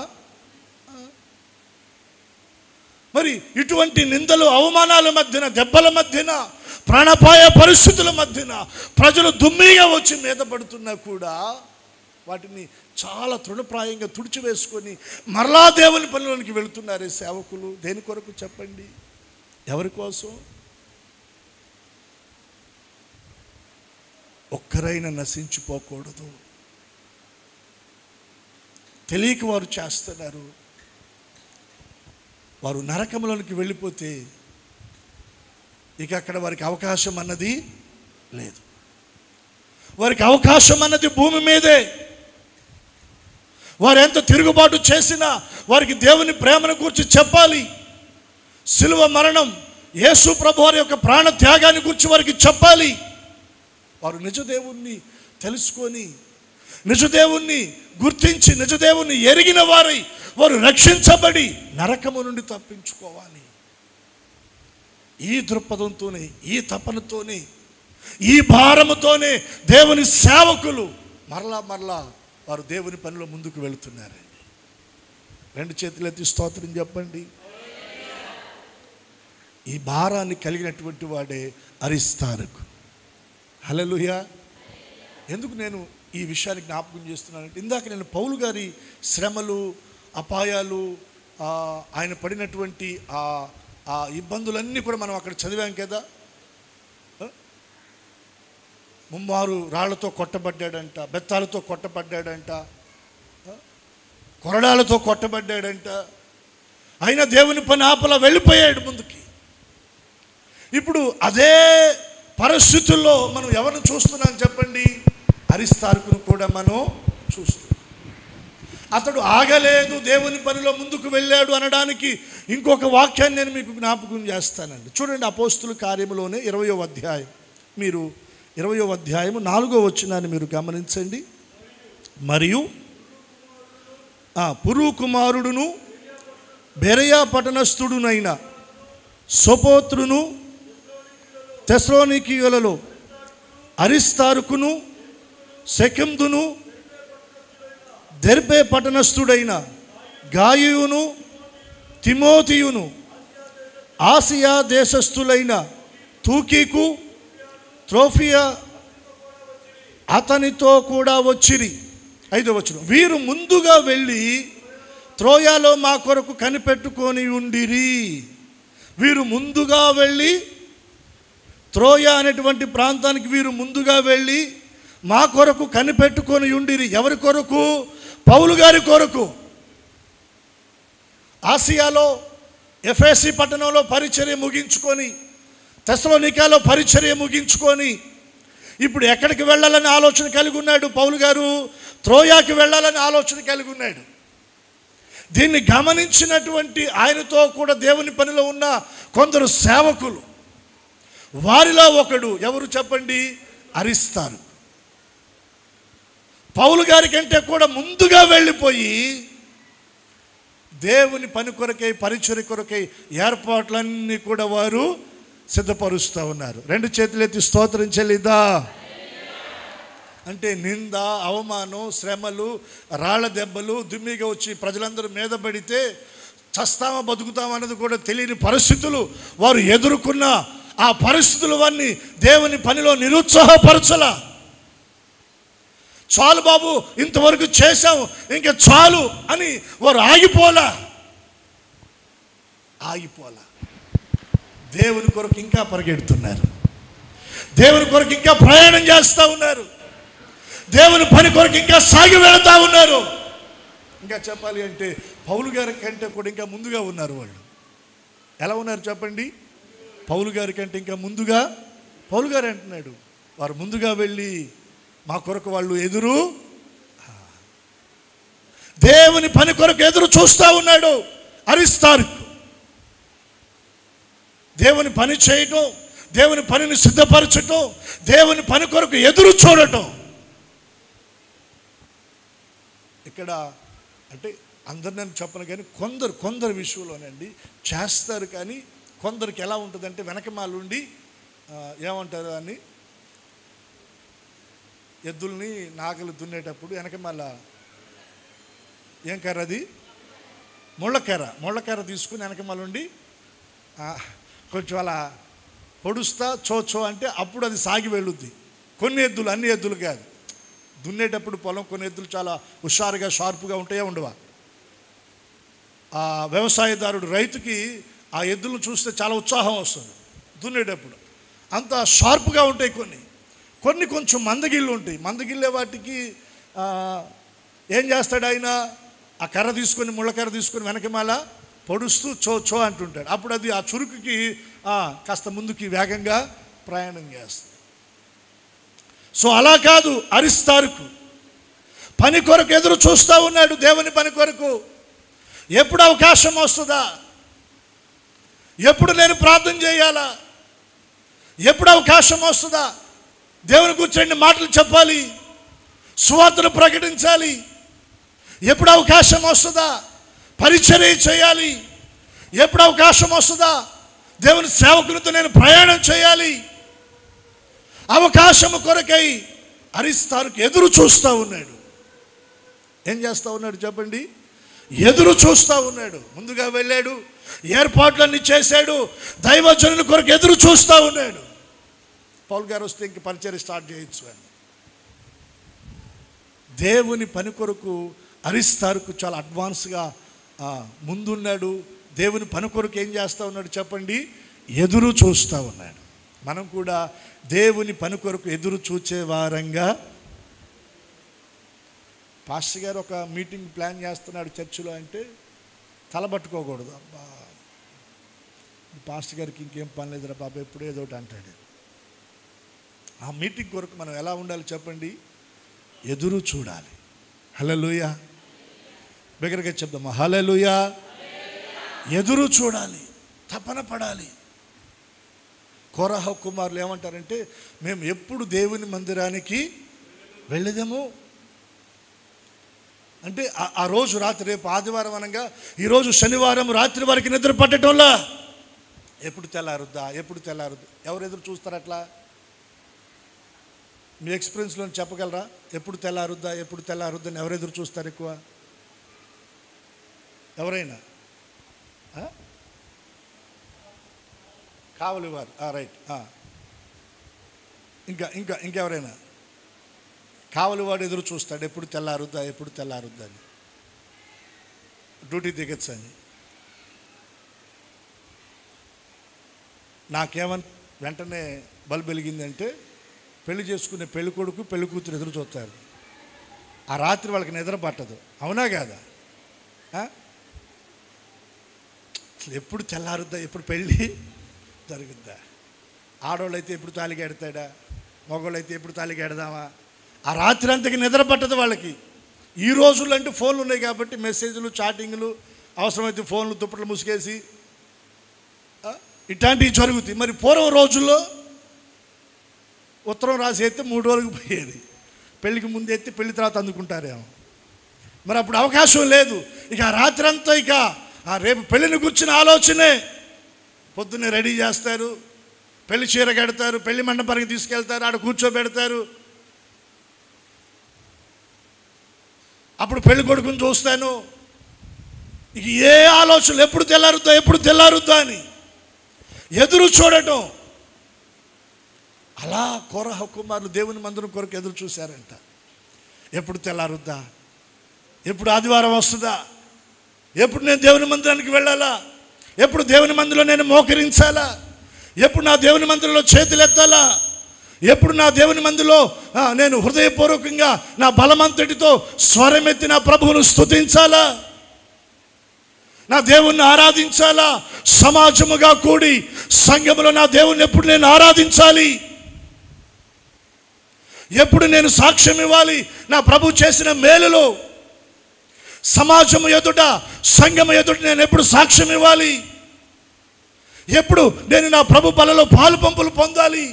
S1: మరి ఇటువంటి నిందలు, అవమానాల మధ్యన, దెబ్బల మధ్యన, ప్రాణాపాయ పరిస్థితుల మధ్యన ప్రజలు దుమ్మిగా వచ్చి మీద పడుతున్నా కూడా వాటిని చాలా తృణప్రాయంగా తుడిచివేసుకొని మరలా దేవుని పనిలోనికి వెళుతున్నారే సేవకులు. దేని కొరకు చెప్పండి? ఎవరి కోసం? ఒక్కరైనా నశించిపోకూడదు. తెలియక వారు చేస్తున్నారు. వారు నరకంలోనికి వెళ్ళిపోతే ఇక అక్కడ వారికి అవకాశం అన్నది లేదు. వారికి అవకాశం అన్నది భూమి మీదే. వారు ఎంత తిరుగుబాటు చేసినా వారికి దేవుని ప్రేమను గురించి చెప్పాలి. సిలువ మరణం, యేసు ప్రభు వారి యొక్క ప్రాణ త్యాగాన్ని గురించి వారికి చెప్పాలి. వారు నిజదేవుణ్ణి తెలుసుకొని, నిజదేవుణ్ణి గుర్తించి, నిజదేవుణ్ణి ఎరిగిన వారై వారు రక్షించబడి నరకము నుండి తప్పించుకోవాలి. ఈ దృక్పథంతోనే, ఈ తపనతోనే, ఈ భారముతోనే దేవుని సేవకులు మరలా వారు దేవుని పనిలో ముందుకు వెళుతున్నారండి. రెండు చేతులెత్తి స్తోత్రం చెప్పండి. ఈ భారాన్ని కలిగినటువంటి వాడే అరిస్తారుకు. హల్లెలూయా. ఎందుకు నేను ఈ విషయాన్ని జ్ఞాపకం చేస్తున్నానంటే, ఇందాక నేను పౌలు గారి శ్రమలు, అపాయాలు, ఆయన పడినటువంటి ఆ ఇబ్బందులన్నీ కూడా మనం అక్కడ చదివాం కదా. ముమ్మారు రాళ్లతో కొట్టబడ్డాడంట, బెత్తాలతో కొట్టబడ్డాడంట, కొరడాలతో కొట్టబడ్డాడంట. అయినా దేవుని పని ఆపలా వెళ్ళిపోయాడు ముందుకి. ఇప్పుడు అదే పరిస్థితుల్లో మనం ఎవరిని చూస్తున్నాం చెప్పండి? అరిస్తారుకును కూడా మనం చూస్తున్నాం. అతడు ఆగలేదు, దేవుని పనిలో ముందుకు వెళ్ళాడు అనడానికి ఇంకొక వాక్యాన్ని నేను మీకు జ్ఞాపకం చేస్తానండి. చూడండి, అపోస్తుల కార్యములోనే 20వ అధ్యాయం, మీరు 20వ అధ్యాయము 4వ వచనాన్ని మీరు గమనించండి. మరియు పురు కుమారుడును బెరయా పట్టణస్థుడునైన సోపోత్రును తెస్సలోనికీయులలో అరిస్తారుకును సెకెందును దెర్బే పట్టణస్థుడైన గాయును తిమోతియును ఆసియా దేశస్థులైన తూకీకు త్రోఫియా అతనితో కూడా వచ్చిరి. 5వ వచనం, వీరు ముందుగా వెళ్ళి త్రోయాలో మా కొరకు కనిపెట్టుకొని ఉండిరి. వీరు ముందుగా వెళ్ళి త్రోయ అనేటువంటి ప్రాంతానికి వీరు ముందుగా వెళ్ళి మా కొరకు కనిపెట్టుకొని ఉండిరి. ఎవరి కొరకు? పౌలు గారి కొరకు. ఆసియాలో ఎఫెసీ పట్టణంలో పరిచర్య ముగించుకొని, తెస్సలోనికలో పరిచర్య ముగించుకొని ఇప్పుడు ఎక్కడికి వెళ్ళాలని ఆలోచన కలిగి ఉన్నాడు పౌలు గారు? త్రోయాకి వెళ్ళాలని ఆలోచన కలిగి ఉన్నాడు. దీన్ని గమనించినటువంటి ఆయనతో కూడా దేవుని పనిలో ఉన్న కొందరు సేవకులు, వారిలో ఒకడు ఎవరు చెప్పండి? అరిస్తార్కు. పౌలు గారి కంటే కూడా ముందుగా వెళ్ళిపోయి దేవుని పని కొరకై, పరిచర్య కొరకై ఏర్పాట్లన్నీ కూడా వారు సిద్ధపరుస్తూ ఉన్నారు. రెండు చేతులెత్తి స్తోత్రం చెల్లిదా. అంటే నింద, అవమానం, శ్రమలు, రాళ్ల దెబ్బలు దుమ్మిగా వచ్చి ప్రజలందరూ మీద పడితే చస్తామా బతుకుతామా అన్నది కూడా తెలియని పరిస్థితులు వారు ఎదుర్కొన్న ఆ పరిస్థితులు వారిని దేవుని పనిలో నిరుత్సాహపరచల. చాలు బాబు, ఇంతవరకు చేశాం, ఇంకా చాలు అని వారు ఆగిపోలా. దేవుని కొరకు ఇంకా పరిగెడుతున్నారు. దేవుని కొరకు ఇంకా ప్రయాణం చేస్తూ ఉన్నారు. దేవుని పని కొరకు ఇంకా సాగి వెళుతూ ఉన్నారు. ఇంకా చెప్పాలి అంటే పౌలు గారి కంటే కూడా ఇంకా ముందుగా ఉన్నారు వాళ్ళు. ఎలా ఉన్నారు చెప్పండి? పౌలు గారి కంటే ఇంకా ముందుగా. పౌలు గారు అంటున్నాడు, వారు ముందుగా వెళ్ళి మా కొరకు వాళ్ళు ఎదురు, దేవుని పని కొరకు ఎదురు చూస్తూ ఉన్నాడు అరిస్తార్కు. దేవుని పని చేయటం, దేవుని పనిని సిద్ధపరచటం, దేవుని పని కొరకు ఎదురు చూడటం. ఇక్కడ అంటే అందరు నేను చెప్పను కానీ కొందరు విషయంలోనండి చేస్తారు. కానీ కొందరికి ఎలా ఉంటుందంటే వెనకమాలుండి ఏమంటారు అని, ఎద్దుల్ని నాగలు దున్నేటప్పుడు వెనకమాల ఏం కర్ర అది? ముళ్ళకర్ర తీసుకుని వెనకమాలుండి కొంచెం అలా పొడుస్తా చో అంటే అప్పుడు అది సాగి వెళ్ళుద్ది. కొన్ని ఎద్దులు, అన్ని ఎద్దులు కాదు. దున్నేటప్పుడు పొలం కొన్ని ఎద్దులు చాలా హుషారుగా షార్పుగా ఉంటాయో ఉండవా? ఆ వ్యవసాయదారుడు రైతుకి ఆ ఎద్దులను చూస్తే చాలా ఉత్సాహం వస్తుంది దున్నేటప్పుడు. అంత షార్పుగా ఉంటాయి. కొన్ని కొంచెం మందగిళ్ళు ఉంటాయి. మందగిల్లే వాటికి ఏం చేస్తాడు ఆయన? ఆ కర్ర తీసుకొని, ముళ్ళకర్ర తీసుకొని వెనకమాల పొడుస్తూ చో అంటుంటాడు. అప్పుడు అది ఆ చురుకుకి కాస్త ముందుకి వేగంగా ప్రయాణం చేస్తుంది. సో అలా కాదు, అరిస్తార్కు పని కొరకు ఎదురు చూస్తూ ఉన్నాడు. దేవుని పని కొరకు ఎప్పుడు అవకాశం వస్తుందా? ఎప్పుడు నేను ప్రార్థన చేయాలా? ఎప్పుడు అవకాశం వస్తుందా? దేవుని గురించి 2 మాటలు చెప్పాలి, సువార్తను ప్రకటించాలి. ఎప్పుడు అవకాశం వస్తుందా? పరిచర్య చేయాలి. ఎప్పుడు అవకాశం వస్తుందా? దేవుని సేవకులతో నేను ప్రయాణం చేయాలి. అవకాశం కొరకై అరిస్తార్కు ఎదురు చూస్తూ ఉన్నాడు. ఏం చేస్తూ ఉన్నాడు చెప్పండి? ఎదురు చూస్తూ ఉన్నాడు. ముందుగా వెళ్ళాడు, ఏర్పాట్లన్నీ చేశాడు, దైవజనుల కొరకు ఎదురు చూస్తూ ఉన్నాడు. పౌలు గారు వస్తే ఇంక పరిచర్య స్టార్ట్ చేయొచ్చు అని. దేవుని పని కొరకు అరిస్తార్కు చాలా అడ్వాన్స్గా ముందున్నాడు. దేవుని పని కొరకు ఏం చేస్తూ ఉన్నాడు చెప్పండి? ఎదురు చూస్తూ ఉన్నాడు. మనం కూడా దేవుని పని కొరకు ఎదురు చూచే వారంగా. పాస్టర్ గారు ఒక మీటింగ్ ప్లాన్ చేస్తున్నాడు చర్చిలో అంటే తలబట్టుకోకూడదు. అబ్బా పాస్టర్ గారికి ఇంకేం పని లేదురా బాబా, ఎప్పుడు ఏదో ఒకటి అంటాడు. ఆ మీటింగ్ కొరకు మనం ఎలా ఉండాలి చెప్పండి? ఎదురు చూడాలి. హల్లెలూయా. బిగ్గరగా చెప్దామా? హల్లెలూయా. ఎదురు చూడాలి, తపన పడాలి. కోరహ కుమారులు ఏమంటారంటే, మేము ఎప్పుడు దేవుని మందిరానికి వెళ్ళేదేమో అంటే ఆ రోజు రాత్రి, రేపు ఆదివారం అనగా ఈరోజు శనివారం రాత్రి వరకు నిద్ర పట్టడంలా ఎప్పుడు తెల్లారుద్దా. ఎవరు ఎదురు చూస్తారు అట్లా? మీ ఎక్స్పీరియన్స్లో చెప్పగలరా? ఎప్పుడు తెల్లారుద్దా అని ఎవరు ఎదురు చూస్తారు ఎక్కువ? ఎవరైనా? కావలివారు. రైట్. ఇంకెవరైనా? కావలివాడు ఎదురు చూస్తాడు ఎప్పుడు తెల్లారుద్దా అని, డ్యూటీ దిగచ్చని. వెంటనే బల్బు వెలిగిందంటే పెళ్లి చేసుకునే పెళ్లి కొడుకు పెళ్లి కూతురు ఎదురు చూస్తారు. ఆ రాత్రి వాళ్ళకి నిద్ర పట్టదు. అవునా కాదా? అసలు ఎప్పుడు తెల్లారుద్దా, ఎప్పుడు పెళ్ళి జరుగుద్దా? ఆడవాళ్ళు అయితే ఎప్పుడు తాళికి ఎడతాడా, మగవాళ్ళు అయితే ఎప్పుడు తాళికి ఎడదామా? ఆ రాత్రి అంతకి నిద్ర పట్టదు వాళ్ళకి. ఈ రోజుల్లో అంటే ఫోన్లు ఉన్నాయి కాబట్టి మెసేజ్లు, చాటింగ్లు, అవసరమైతే ఫోన్లు దుప్పట్లు ముసుగేసి ఇట్లాంటివి జరుగుతాయి. మరి పూర్వం రోజుల్లో ఉత్తరం రాసి ఎత్తే 3 రోజులకు పోయేది. పెళ్ళికి ముందు ఎత్తి పెళ్లి తర్వాత అందుకుంటారేమో. మరి అప్పుడు అవకాశం లేదు. ఇక రాత్రి అంతా ఇక రేపు పెళ్ళిని కూర్చుని ఆలోచనే. పొద్దున్నే రెడీ చేస్తారు, పెళ్లి చీర కడతారు, పెళ్లి మండపానికి తీసుకెళ్తారు, ఆడ కూర్చోబెడతారు. అప్పుడు పెళ్లి కొడుకుని చూస్తాను. ఇక ఏ ఆలోచనలు, ఎప్పుడు తెల్లారుద్దా అని ఎదురు చూడటం. అలా కోరహ కుమారులు దేవుని మందిరం కొరకు ఎదురు చూశారంట. ఎప్పుడు తెల్లారుద్దా, ఎప్పుడు ఆదివారం వస్తుందా, ఎప్పుడు నేను దేవుని మందిరానికి వెళ్ళాలా, ఎప్పుడు దేవుని మందిరంలో నేను మోకరించాలా, ఎప్పుడు నా దేవుని మందిరంలో చేతులు ఎత్తాలా, ఎప్పుడు నా దేవుని మందిరంలో నేను హృదయపూర్వకంగా నా బలమంతటితో స్వరమెత్తి నా ప్రభువును స్తుతించాలా, నా దేవుణ్ణి ఆరాధించాలా, సమాజముగా కూడి సంఘములో నా దేవుణ్ణి ఎప్పుడు నేను ఆరాధించాలి, ఎప్పుడు నేను సాక్ష్యం ఇవ్వాలి, నా ప్రభు చేసిన మేలులో సమాజము ఎదుట, సంఘము ఎదుట నేను ఎప్పుడు సాక్ష్యం ఇవ్వాలి, ఎప్పుడు నేను నా ప్రభు బలలో పాలు పంపులు పొందాలి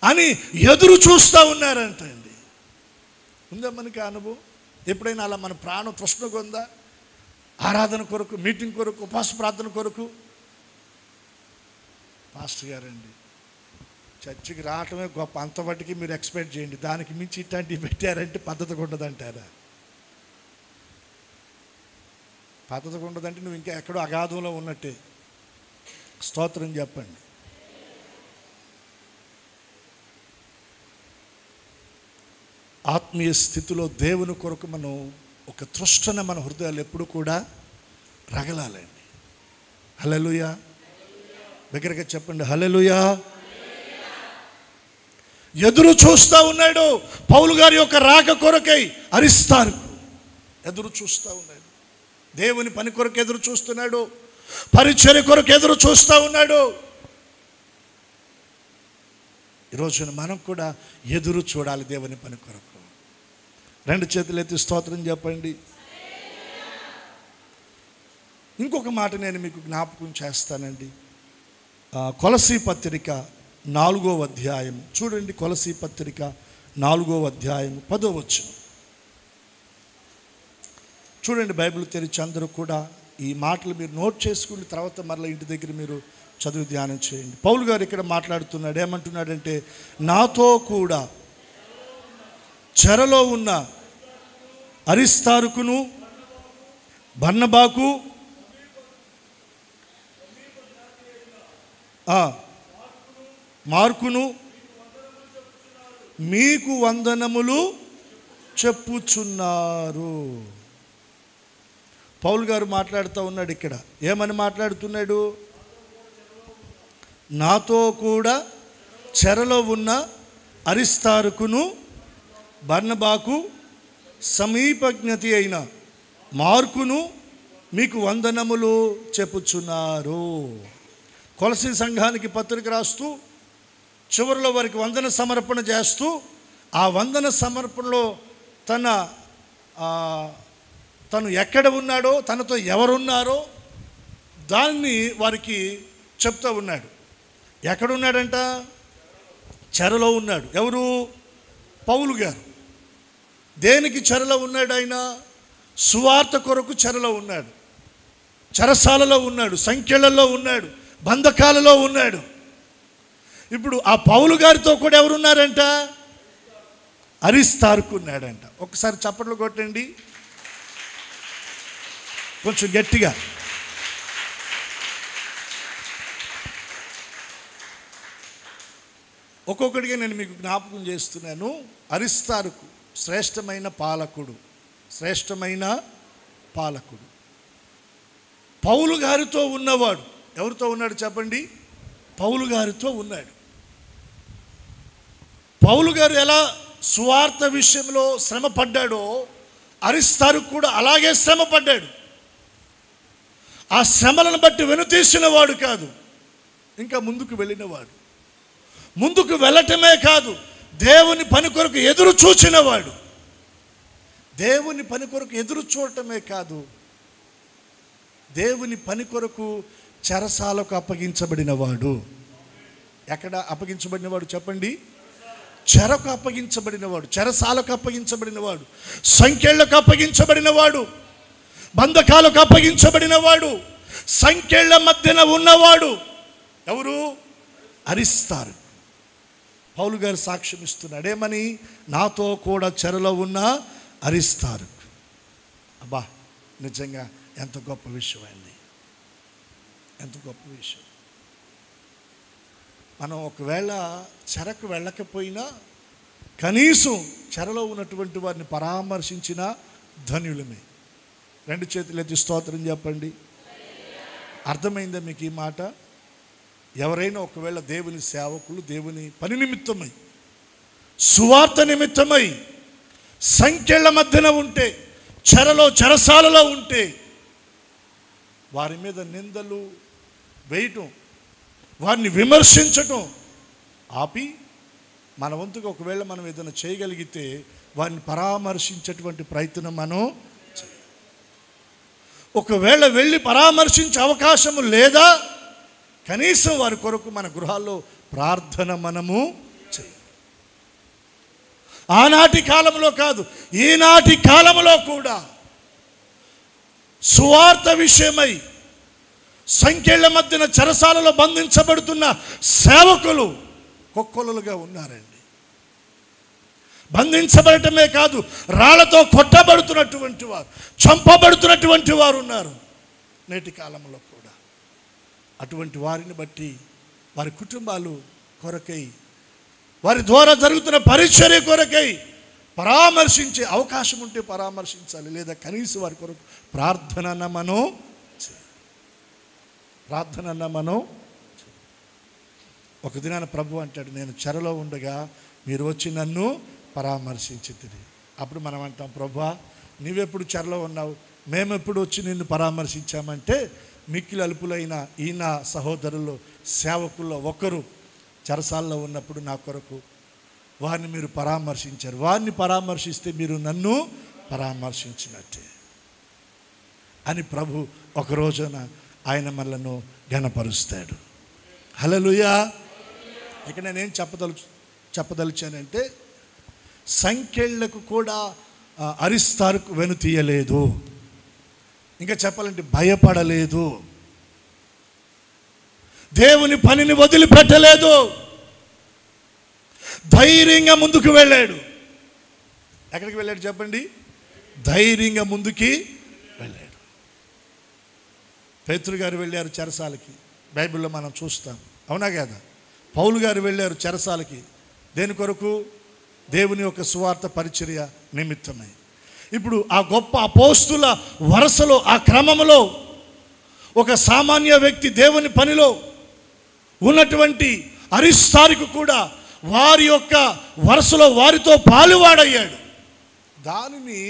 S1: అని ఎదురు చూస్తూ ఉన్నారంట అండి. ఉందా మనకి అనుభవం? ఎప్పుడైనా అలా మన ప్రాణం తృష్ణగా ఉందా? ఆరాధన కొరకు, మీటింగ్ కొరకు, ఉపవాస ప్రార్థన కొరకు. పాస్టర్ గారండి, చర్చికి రావటమే గొప్ప, అంతవరకు మీరు ఎక్స్పెక్ట్ చేయండి, దానికి మించి ఇట్లాంటివి పెట్టారంటే పద్ధతిగా ఉండదంటారా? పద్ధతిగా ఉండదంటే నువ్వు ఇంకా ఎక్కడో అగాధంలో ఉన్నట్టే. స్తోత్రం చెప్పండి. ఆత్మీయ స్థితిలో దేవుని కొరకు మనం ఒక తృష్ణ మన హృదయాలు ఎప్పుడు కూడా రగలాలండి. హల్లెలూయా, దగ్గరగా చెప్పండి హల్లెలూయా. ఎదురు చూస్తూ ఉన్నాడు పౌలు గారి యొక్క రాక కొరకై. అరిస్తారుకు ఎదురు చూస్తూ ఉన్నాడు, దేవుని పని కొరకు ఎదురు చూస్తున్నాడు, పరిచర్య కొరకు ఎదురు చూస్తూ ఉన్నాడు. ఈరోజున మనం కూడా ఎదురు చూడాలి దేవుని పని కొరకు. 2 చేతులు ఎత్తి స్తోత్రం చెప్పండి. ఇంకొక మాట నేను మీకు జ్ఞాపకం చేస్తానండి. కొలసీ పత్రిక 4వ అధ్యాయం చూడండి. కొలసీ పత్రిక 4వ అధ్యాయం 10వ వచనం చూడండి. బైబిల్ తెరిచి అందరూ కూడా ఈ మాటలు మీరు నోట్ చేసుకుని తర్వాత మరలా ఇంటి దగ్గర మీరు చదువు ధ్యానం చేయండి. పౌలు గారు ఇక్కడ మాట్లాడుతున్నాడు. ఏమంటున్నాడంటే, నాతో కూడా చెరలో ఉన్న అరిస్తారుకును, బర్నబాకు, మార్కును మీకు వందనములు చెప్పుచున్నారు. పౌలు గారు మాట్లాడుతూ ఉన్నాడు ఇక్కడ. ఏమని మాట్లాడుతున్నాడు? నాతో కూడా చెరలో ఉన్న అరిస్తారుకును, బర్నబాకు, సమీపజ్ఞతి అయిన మార్కును మీకు వందనములు చెప్పుచున్నారు. కొలసీ సంఘానికి పత్రిక రాస్తూ చివరిలో వారికి వందన సమర్పణ చేస్తూ, ఆ వందన సమర్పణలో తను ఎక్కడ ఉన్నాడో, తనతో ఎవరున్నారో దాన్ని వారికి చెప్తూ ఉన్నాడు. ఎక్కడున్నాడంట? చెరలో ఉన్నాడు. ఎవరు? పౌలు గారు. దేనికి చెరలో ఉన్నాడు? ఆయన సువార్త కొరకు చెరలో ఉన్నాడు, చెరసాలలో ఉన్నాడు, సంఖ్యలలో ఉన్నాడు, బంధకాలలో ఉన్నాడు. ఇప్పుడు ఆ పౌలు గారితో కూడా ఎవరున్నారంట? అరిస్తారుకు ఉన్నాడంట. ఒకసారి చప్పట్లు కొట్టండి కొంచెం గట్టిగా. ఒక్కొక్కడిగా నేను మీకు జ్ఞాపకం చేస్తున్నాను. అరిస్తారుకు శ్రేష్టమైన పాలకుడు, శ్రేష్టమైన పాలకుడు. పౌలు గారితో ఉన్నవాడు ఎవరితో ఉన్నాడు చెప్పండి? పౌలు గారితో ఉన్నాడు. పౌలు గారు ఎలా సువార్త విషయంలో శ్రమ పడ్డాడో అరిస్తారుకు కూడా అలాగే శ్రమ పడ్డాడు. ఆ శ్రమలను బట్టి వెనుతీసిన వాడు కాదు, ఇంకా ముందుకు వెళ్ళినవాడు. ముందుకు వెళ్ళటమే కాదు, దేవుని పని కొరకు ఎదురు చూచినవాడు. దేవుని పని కొరకు ఎదురు చూడటమే కాదు, దేవుని పని కొరకు చెరసాలకు అప్పగించబడినవాడు. ఎక్కడ అప్పగించబడినవాడు చెప్పండి? చెరకు అప్పగించబడినవాడు, చెరసాలకు అప్పగించబడినవాడు, సంకెళ్లకు అప్పగించబడినవాడు, బంధకాలకు అప్పగించబడినవాడు, సంకెళ్ల మధ్యన ఉన్నవాడు ఎవరు? అరిస్తారు. పౌలు గారు సాక్ష్యం ఇస్తున్నాడు ఏమని? నాతో కూడా చెరలో ఉన్న అరిస్తారు. అబ్బా, నిజంగా ఎంత గొప్ప విషయం అండి, ఎంత గొప్ప విషయం. మనం ఒకవేళ చెరకు వెళ్ళకపోయినా కనీసం చెరలో ఉన్నటువంటి వారిని పరామర్శించిన ధన్యులమే. రెండు చేతులు ఎత్తి స్తోత్రం చెప్పండి. అర్థమైందా మీకు ఈ మాట? ఎవరైనా ఒకవేళ దేవుని సేవకులు దేవుని పని నిమిత్తమై, సువార్త నిమిత్తమై సంఖ్యల మధ్యన ఉంటే, చెరసాలలో ఉంటే, వారి మీద నిందలు వేయటం, వారిని విమర్శించటం ఆపి మన వంతుగా ఒకవేళ మనం ఏదైనా చేయగలిగితే వారిని పరామర్శించేటువంటి ప్రయత్నం మనం చేయాలి. ఒకవేళ వెళ్ళి పరామర్శించే అవకాశము లేదా, కనీసం వారి కొరకు మన గృహాల్లో ప్రార్థన మనము చేయాలి. ఆనాటి కాలంలో కాదు, ఈనాటి కాలంలో కూడా సువార్త విషయమై సంఖ్యల మధ్యన చెరసాలలో బంధించబడుతున్న సేవకులు కొక్కొలుగా ఉన్నారండి. బంధించబడటమే కాదు, రాళ్లతో కొట్టబడుతున్నటువంటి వారు, చంపబడుతున్నటువంటి వారు ఉన్నారు నేటి కాలంలో కూడా. అటువంటి వారిని బట్టి వారి కుటుంబాలు కొరకై, వారి ద్వారా జరుగుతున్న పరిచర్య కొరకై పరామర్శించే అవకాశం ఉంటే పరామర్శించాలి, లేదా కనీసం వారి కొరకు ప్రార్థన మనం ఒక దినాన ప్రభు అంటాడు, నేను చెరలో ఉండగా మీరు వచ్చి నన్ను పరామర్శించితిరి. అప్పుడు మనం అంటాం, ప్రభువా నీవెప్పుడు చెరలో ఉన్నావు, మేమెప్పుడు వచ్చి నిన్ను పరామర్శించామంటే, మిక్కిలి అల్పులైన ఈయన సహోదరుల్లో సేవకుల్లో ఒకరు చెరసాల్లో ఉన్నప్పుడు నా కొరకు వారిని మీరు పరామర్శించారు. వారిని పరామర్శిస్తే మీరు నన్ను పరామర్శించినట్టే అని ప్రభు ఒక రోజున ఆయన మనలను ఘనపరుస్తాడు. హల్లెలూయా. ఇక నేనేం చెప్పదలిచానంటే, సంఖ్యలకు కూడా అరిస్తారుకు వెనుతీయలేదు. ఇంకా చెప్పాలంటే భయపడలేదు, దేవుని పనిని వదిలిపెట్టలేదు, ధైర్యంగా ముందుకు వెళ్ళాడు. ఎక్కడికి వెళ్ళాడు చెప్పండి? ధైర్యంగా ముందుకి వెళ్ళాడు. పేతురు గారు వెళ్ళారు చెరసాలకి, బైబిల్లో మనం చూస్తాం, అవునా కదా? పౌలు గారు వెళ్ళారు చెరసాలకి, దేని కొరకు? దేవుని యొక్క సువార్త పరిచర్య నిమిత్తమై. ఇప్పుడు ఆ గొప్ప అపోస్తుల వరుసలో, ఆ క్రమంలో ఒక సామాన్య వ్యక్తి దేవుని పనిలో ఉన్నటువంటి అరిస్తారుకు కూడా వారి యొక్క వరుసలో వారితో పాలువాడయ్యాడు. దానిని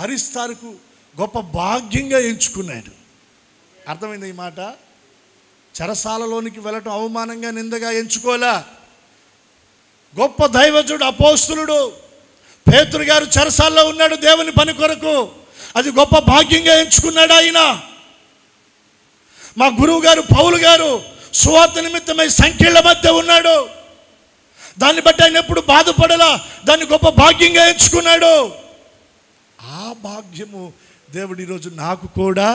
S1: అరిస్తారుకు గొప్ప భాగ్యంగా ఎంచుకున్నాడు. అర్థమైంది ఈ మాట? చెరసాలలోనికి వెళ్ళటం అవమానంగా, నిందగా ఎంచుకోలే. గొప్ప దైవజుడు, అపోస్తులుడు పేతురు గారు చెరసాల్లో ఉన్నాడు దేవుని పని కొరకు. అది గొప్ప భాగ్యంగా ఎంచుకున్నాడు ఆయన. మా గురువు గారు పౌలు గారు సువార్త నిమిత్తమై సంఖ్యల మధ్య ఉన్నాడు. దాన్ని బట్టి ఆయన ఎప్పుడు బాధపడలా, దాన్ని గొప్ప భాగ్యంగా ఎంచుకున్నాడు. ఆ భాగ్యము దేవుడు ఈరోజు నాకు కూడా,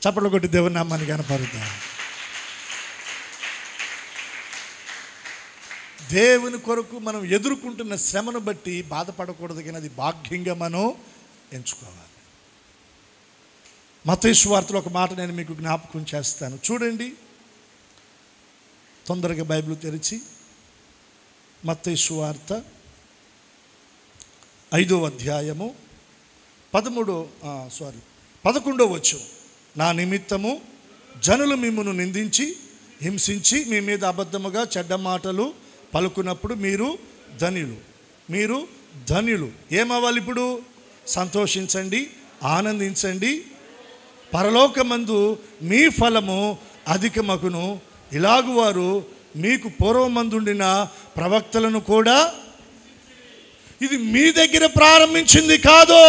S1: చప్పట్లు కొట్టి దేవుని నామాన్ని కనపరుద్దాం. దేవుని కొరకు మనం ఎదుర్కొంటున్న శ్రమను బట్టి బాధపడకూడదు, కానీ అది భాగ్యంగా మనం ఎంచుకోవాలి. మత్తయి సువార్తలో ఒక మాట నేను మీకు జ్ఞాపకం చేస్తాను, చూడండి. తొందరగా బైబిల్ తెరిచి మత్తయి సువార్త 5వ అధ్యాయము 11వ వచనం. నా నిమిత్తము జనులు మిమ్మును నిందించి హింసించి మీ మీద అబద్ధముగా చెడ్డ మాటలు పలుకున్నప్పుడు మీరు ధన్యులు. ఏమవ్వాలి ఇప్పుడు? సంతోషించండి, ఆనందించండి, పరలోకమందు మీ ఫలము అధికమగును. ఇలాగు వారు మీకు పూర్వమందుండిన ప్రవక్తలను కూడా. ఇది మీ దగ్గర ప్రారంభించింది కాదు,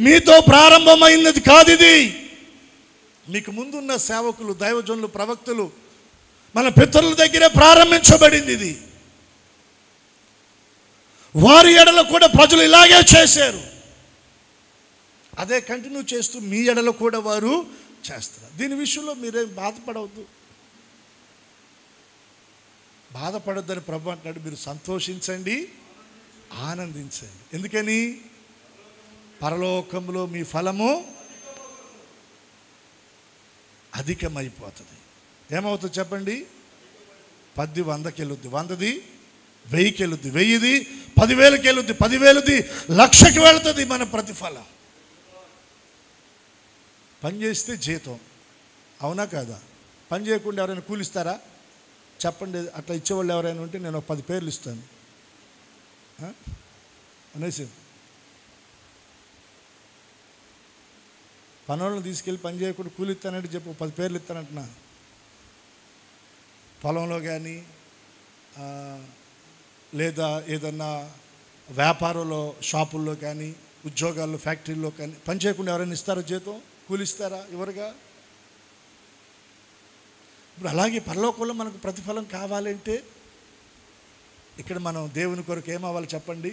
S1: మీతో ప్రారంభమైనది కాదు. ఇది మీకు ముందున్న సేవకులు, దైవజనులు, ప్రవక్తలు, మన పితరుల దగ్గరే ప్రారంభించబడింది. ఇది వారి ఎడల కూడా ప్రజలు ఇలాగే చేశారు. అదే కంటిన్యూ చేస్తూ మీ ఎడల కూడా వారు చేస్తారు. దీని విషయంలో మీరేం బాధపడవద్దు, బాధపడొద్దని ప్రభు అంటున్నాడు. మీరు సంతోషించండి, ఆనందించండి. ఎందుకని? పరలోకంలో మీ ఫలము అధికమైపోతుంది. ఏమవుతుంది చెప్పండి? 10 100కి వెళ్ళుద్ది, 100ది 1000కి వెళ్ళుద్ది, 1000ది 10,000కి వెళ్ళుద్ది, 10,000ది 1,00,000కి వెళుతుంది మన ప్రతిఫలం. పని చేస్తే జీతం, అవునా కాదా? పని చేయకుండా ఎవరైనా కూలిస్తారా చెప్పండి? అట్లా ఇచ్చేవాళ్ళు ఎవరైనా ఉంటే నేను 10 పేర్లు ఇస్తాను అనేసి. పనులను తీసుకెళ్ళి పని చేయకుండా కూలి ఇస్తానంటే చెప్పు, 10 పేర్లు ఇస్తానంటున్నా. పొలంలో కానీ లేదా ఏదన్నా వ్యాపారంలో, షాపుల్లో కానీ, ఉద్యోగాల్లో, ఫ్యాక్టరీల్లో కానీ పని చేయకుండా ఎవరైనా ఇస్తారా జీతం? కూలిస్తారా? ఎవరుగా? ఇప్పుడు అలాగే పరలోకంలో మనకు ప్రతిఫలం కావాలంటే ఇక్కడ మనం దేవుని కొరకు ఏమవ్వాలి చెప్పండి?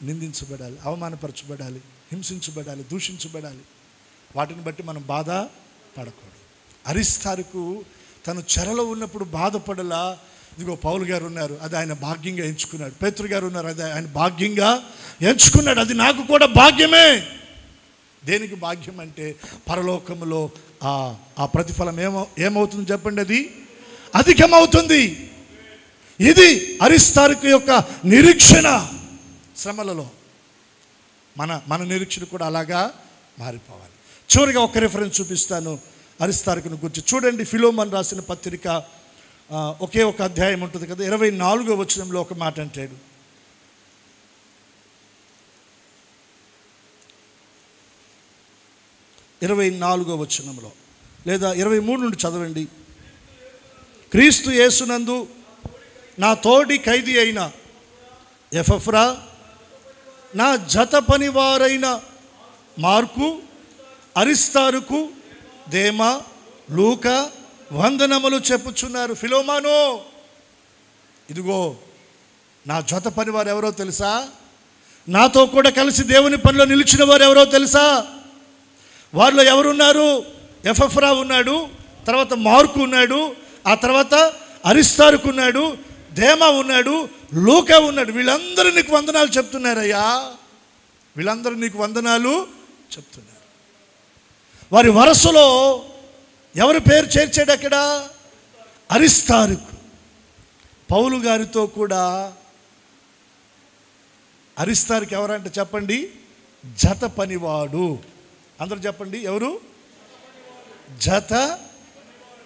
S1: నిందించబడాలి, అవమానపరచబడాలి, హింసించబడాలి, దూషించబడాలి. వాటిని బట్టి మనం బాధ పడకూడదు. అరిస్తారుకు తను చెరలో ఉన్నప్పుడు బాధపడలా. ఇదిగో పౌలు గారు ఉన్నారు, అది ఆయన భాగ్యంగా ఎంచుకున్నాడు. పేతురు గారు ఉన్నారు, అది ఆయన భాగ్యంగా ఎంచుకున్నాడు. అది నాకు కూడా భాగ్యమే. దేనికి భాగ్యం అంటే పరలోకములో ఆ ప్రతిఫలం ఏమవుతుంది చెప్పండి? అది అధికమవుతుంది. ఇది అరిస్తారుకు యొక్క నిరీక్షణ. శ్రమలలో మన నిరీక్షణ కూడా అలాగా మారిపోవాలి. చివరిగా ఒక రిఫరెన్స్ చూపిస్తాను అరిస్తారుకును గురించి. చూడండి, ఫిలోమన్ రాసిన పత్రిక ఒకే ఒక అధ్యాయం ఉంటుంది కదా, 24వ వచనంలో ఒక మాట అంటాడు. 24వ వచనంలో లేదా 23 నుండి చదవండి. క్రీస్తు యేసునందు నా తోడి ఖైదీ అయిన ఎపఫ్రా, నా జత పనివారైన మార్కు, అరిస్తారుకు, దేమా, లూకా వందనములు చెప్పుచున్నారు. ఫిలోమాను, ఇదిగో నా జత పనివారు ఎవరో తెలుసా? నాతో కూడా కలిసి దేవుని పనిలో నిలిచిన వారు ఎవరో తెలుసా? వారిలో ఎవరున్నారు? ఎపఫ్రా ఉన్నాడు, తర్వాత మార్కు ఉన్నాడు, ఆ తర్వాత అరిస్తారుకు ఉన్నాడు, దేమా ఉన్నాడు, లూకా ఉన్నాడు. వీళ్ళందరూ నీకు వందనాలు చెప్తున్నారయ్యా, వీళ్ళందరూ నీకు వందనాలు చెప్తున్నారు. వారి వరసలో ఎవరి పేరు చేర్చాడు అక్కడ? అరిస్తారుకు. పౌలు గారితో కూడా అరిస్తారుకు ఎవరంటే చెప్పండి? జత పనివాడు. అందరూ చెప్పండి, ఎవరు? జత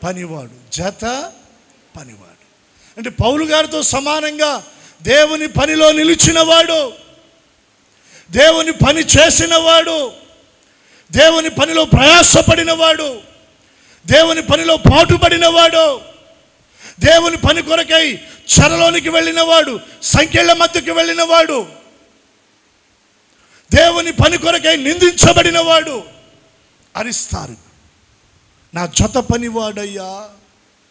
S1: పనివాడు. జత పనివాడు అంటే పౌలు గారితో సమానంగా దేవుని పనిలో నిలిచినవాడు, దేవుని పని చేసినవాడు, దేవుని పనిలో ప్రయాసపడినవాడు, దేవుని పనిలో పాటుపడినవాడు, దేవుని పని కొరకై చెరలోనికి వెళ్ళినవాడు, సంఖ్యల మధ్యకి వెళ్ళినవాడు, దేవుని పని కొరకై నిందించబడినవాడు అరిస్తారుకు. నా జత పనివాడయ్యా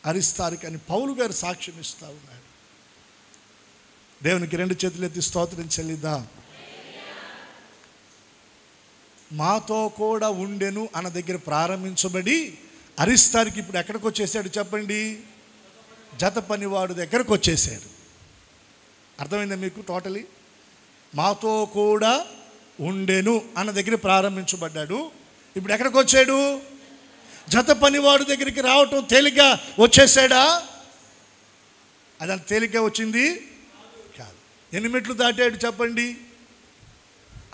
S1: అరిస్తారుకు అని పౌలు గారు సాక్ష్యం ఇస్తూ ఉన్నాడు. దేవునికి 2 చేతులు ఎత్తి స్తోత్రం చెల్లిద్దాం. మాతో కూడా ఉండెను అన్న దగ్గర ప్రారంభించబడి అరిస్తారుకు ఇప్పుడు ఎక్కడికి వచ్చేసాడు చెప్పండి? జత పనివాడు దగ్గరకు వచ్చేసాడు. అర్థమైందా మీకు? టోటలీ మాతో కూడా ఉండెను అన్న దగ్గర ప్రారంభించబడ్డాడు. ఇప్పుడు ఎక్కడికి వచ్చాడు? జత పనివాడు దగ్గరికి రావటం తేలిగ్గా వచ్చేసాడా? అదంత తేలిగ్గా వచ్చింది కాదు. ఎన్ని మెట్లు దాటాడు చెప్పండి?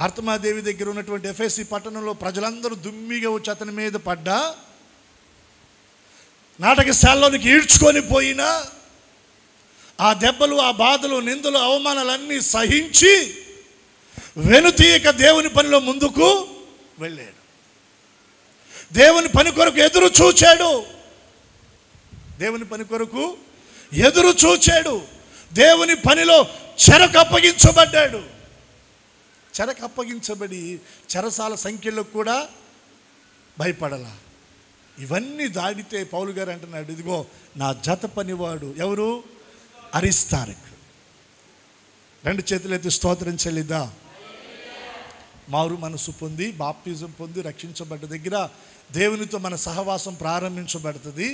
S1: అర్తమాదేవి దగ్గర ఉన్నటువంటి ఎఫెసీ పట్టణంలో ప్రజలందరూ దుమ్మిగా వచ్చి అతని మీద పడ్డా నాటకశాలలోనికి ఈడ్చుకొని పోయినా ఆ దెబ్బలు, ఆ బాధలు, నిందలు, అవమానాలన్నీ సహించి వెనుతీయక దేవుని పనిలో ముందుకు వెళ్ళాడు. దేవుని పని కొరకు ఎదురు చూచాడు. దేవుని పని కొరకు ఎదురు చూచాడు. దేవుని పనిలో చెరకు అప్పగించబడ్డాడు. చెరకు అప్పగించబడి చెరసాల సంఖ్యలో కూడా భయపడలా. ఇవన్నీ దాడితే పౌలు గారు అంటున్నాడు, ఇదిగో నా జత పనివాడు ఎవరు? అరిస్తారక్. రెండు చేతులైతే స్తోత్రం చెల్లిద్దా. మారు మనసు పొంది, బాప్తిజం పొంది, రక్షించబడ్డ దగ్గర దేవునితో మన సహవాసం ప్రారంభించబడుతుంది.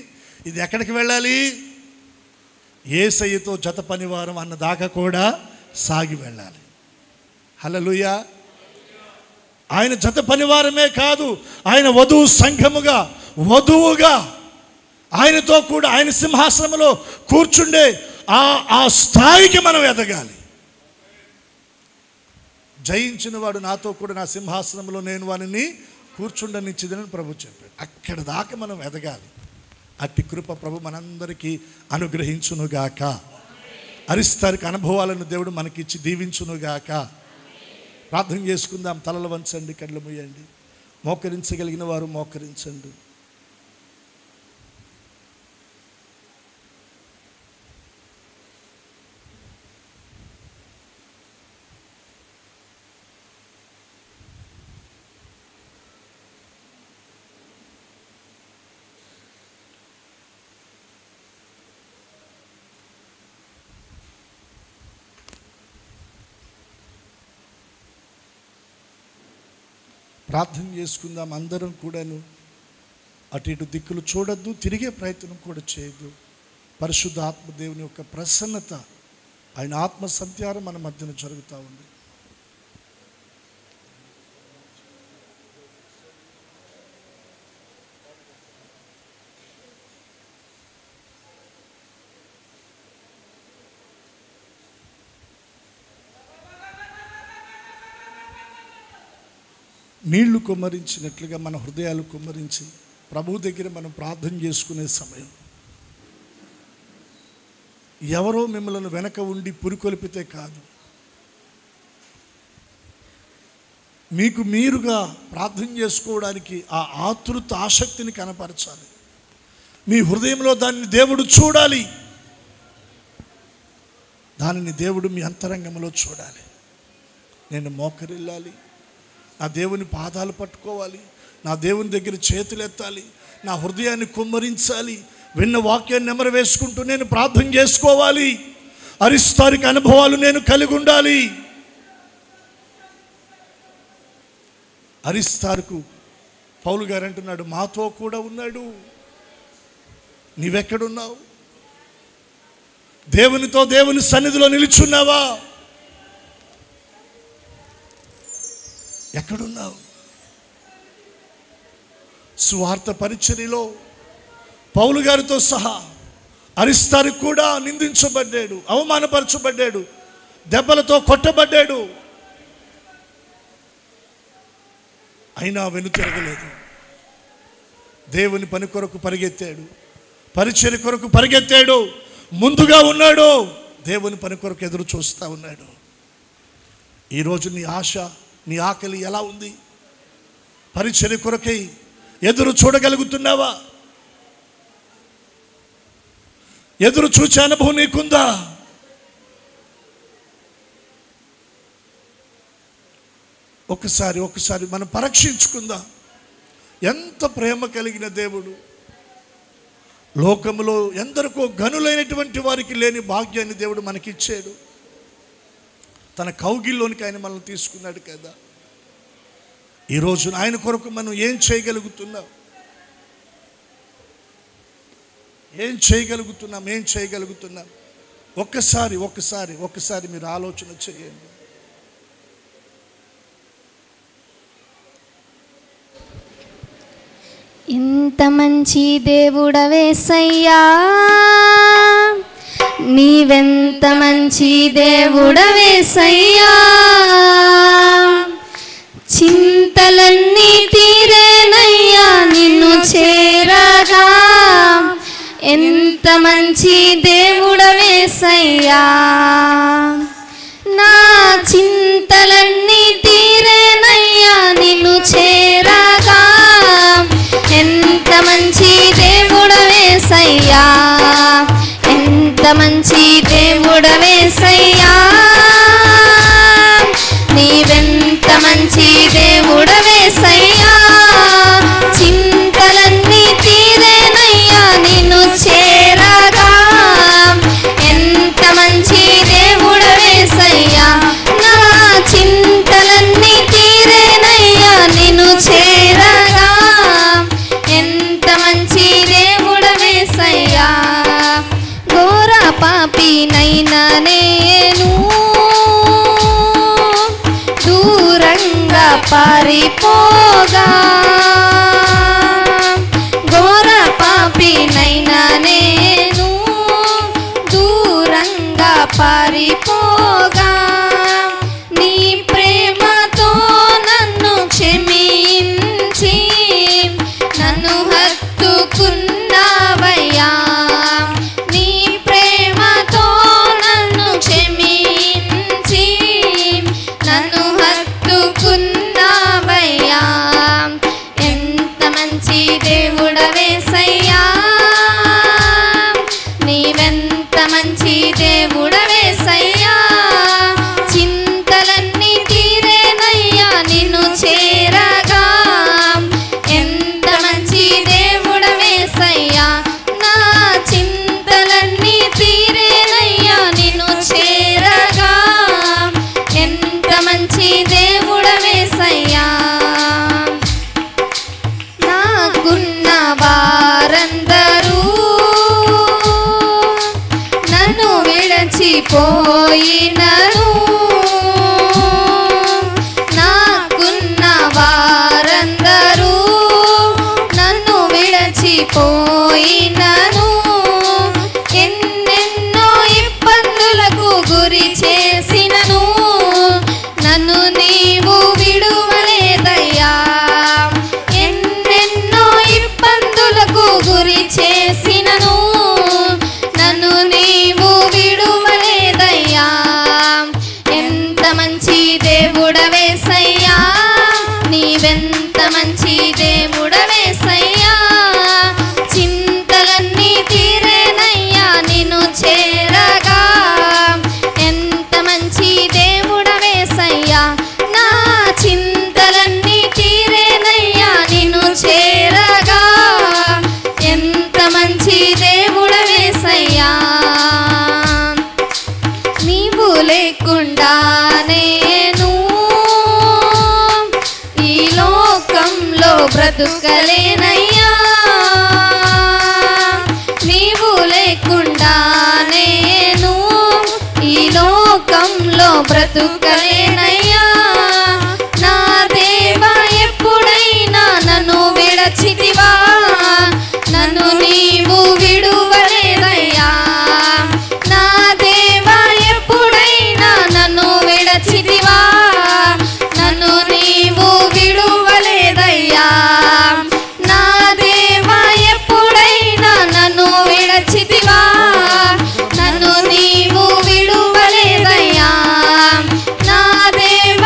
S1: ఇది ఎక్కడికి వెళ్ళాలి? యేసయ్యతో జత పనివారం అన్న దాకా కూడా సాగి వెళ్ళాలి. హల్లెలూయా. ఆయన జత పనివారమే కాదు, ఆయన వధువు సంఘముగా, వధువుగా ఆయనతో కూడా ఆయన సింహాసనంలో కూర్చుండే ఆ స్థాయికి మనం ఎదగాలి. జయించిన వాడు నాతో కూడా నా సింహాసనంలో నేను వానిని కూర్చుండనిచ్చిదని ప్రభు చెప్పాడు. అక్కడ దాకా మనం ఎదగాలి. అట్టి కృప ప్రభు మనందరికీ అనుగ్రహించునుగాక. అరిస్తారికి అనుభవాలను దేవుడు మనకిచ్చి దీవించునుగాక. ప్రార్థన చేసుకుందాం. తలలు వంచండి, కళ్ళు మూయండి. మోకరించగలిగిన వారు మోకరించండి. ప్రార్థన చేసుకుందాం. అందరం కూడాను అటు ఇటు దిక్కులు చూడొద్దు, తిరిగే ప్రయత్నం కూడా చేయొద్దు. పరిశుద్ధ ఆత్మదేవుని యొక్క ప్రసన్నత, ఆయన ఆత్మ సంచారం మన మధ్యన జరుగుతూ ఉంది. నీళ్లు కుమ్మరించినట్లుగా మన హృదయాలు కుమ్మరించి ప్రభు దగ్గర మనం ప్రార్థన చేసుకునే సమయం. ఎవరో మిమ్మల్ని వెనక ఉండి పురికొల్పితే కాదు, మీకు మీరుగా ప్రార్థన చేసుకోవడానికి ఆ ఆతృత, ఆసక్తిని కనపరచాలి. మీ హృదయంలో దాన్ని దేవుడు చూడాలి. దానిని దేవుడు మీ అంతరంగంలో చూడాలి. నేను మోకరిల్లాలి, నా దేవుని పాదాలు పట్టుకోవాలి, నా దేవుని దగ్గర చేతులు ఎత్తాలి, నా హృదయాన్ని కుమ్మరించాలి, విన్న వాక్యాన్ని నెమరు వేసుకుంటూ నేను ప్రార్థన చేసుకోవాలి. అరిస్తారిక అనుభవాలు నేను కలిగి ఉండాలి. అరిస్తారుకు పౌలు గారు అంటున్నాడు, మాతో కూడా ఉన్నాడు. నీవెక్కడున్నావు? దేవునితో దేవుని సన్నిధిలో నిలుచున్నావా? ఎక్కడున్నావు? సువార్త పరిచర్యలో పౌలు గారితో సహా అరిస్తారుకు కూడా నిందించబడ్డాడు, అవమానపరచబడ్డాడు, దెబ్బలతో కొట్టబడ్డాడు. అయినా వెనుతిరగలేదు. దేవుని పని కొరకు పరిగెత్తాడు, పరిచర్య కొరకు పరిగెత్తాడు, ముందుగా ఉన్నాడు, దేవుని పని కొరకు ఎదురు చూస్తూ ఉన్నాడు. ఈరోజు నీ ఆశ, నీ ఆకలి ఎలా ఉంది? పరిచర్య కొరకై ఎదురు చూడగలుగుతున్నావా? ఎదురు చూచే అనుభవం నీకుందా? ఒకసారి మనం పరీక్షించుకుందాం. ఎంత ప్రేమ కలిగిన దేవుడు! లోకంలో ఎందరికో గనులైనటువంటి వారికి లేని భాగ్యాన్ని దేవుడు మనకిచ్చాడు. తన కౌగిల్లోనికి ఆయన మనల్ని తీసుకున్నాడు కదా. ఈరోజు ఆయన కొరకు మనం ఏం చేయగలుగుతున్నాం? ఏం చేయగలుగుతున్నాం? ఒక్కసారి మీరు ఆలోచన చేయండి.
S2: ఇంత మంచి దేవుడవేసయ్యా, నీవెంత మంచి దేవుడవేసయ్యా, చింతలన్నీ తీరేనయ్యా నిన్ను చేరగా, ఎంత మంచి దేవుడవేసయ్యా నా చింతలన్నీ తీరేనయ్యా నిన్ను చేరగా ఎంత మంచి దేవుడవేసయ్యా ఎంత మంచి దేవుడవేసయ్యా నీవెంత మంచి దేవుడవేసయ్యా చింతలన్నీ తీరేనయ్యా నిన్ను చేరగా ఎంత మంచి దేవుడవేసయ్యా నా చింతలన్నీ తీరేనయ్యా నిన్ను చేరగా ఎంత మంచి దేవుడవేసయ్యా ఘోర పాపినైనా నేను దూరంగా పారిపోగా ఘోర పాపినైనా నేను దూరంగా పారిపోగా నీ ప్రేమతో నన్ను క్షమించి నన్ను హత్తుకున్నావయ్యా నీ ప్రేమతో నన్ను క్షమించి నన్ను హత్తుకున్నావయ్యా ఎంత మంచి దేవుడవేసయ్యా నీవెంత మంచి దేవుడవేసయ్యా చింతలన్నీ తీరేనయ్యా నిన్ను చేరగా ఎంత మంచి దేవుడవేసయ్యా నా చింతలన్నీ తీరేనయ్యా నిన్ను చేరగా ఎంత మంచి దేవుడవేసయ్యా నాకున్న వారందరూ నన్ను విడచిపోయినను నాకున్న వారందరూ నన్ను విడచిపోయినను ఎన్నెన్నో ఇబ్బందులకు గురి చేసినను నన్ను నీవు విడువలేదయ్యా ఎన్నెన్నో ఇబ్బందులకు గురి చేసినను నన్ను నీవు విడువలేదయ్యా ఎంత మంచి దేవుడవేసయ్యా నీవెంత మంచి దేవుడవేసయ్యా చింతలన్నీ తీరేనయ్యా నిన్ను చేరగా ఎంత మంచి దేవుడవేసయ్యా నా చింతలన్నీ తీరేనయ్యా నిన్ను చేరగా ఎంత మంచి దేవుడవేసయ్యా నీవు లేకుండా నేను ఈ లోకంలో బ్రతుకలేనయ్యా నీవు లేకుండా నేను ఈ లోకంలో బ్రతుకలేనయ్యా నా దేవా ఎప్పుడైనా నన్ను విడచితివా నన్ను నీవు విడువలేదయ్యా నా దేవా ఎప్పుడైనా నన్ను విడచితివా నన్ను నీవు విడువలేదయ్యా నా దేవా ఎప్పుడైనా నన్ను విడచితివా నన్ను నీవు విడువలేదయ్యా నా దేవా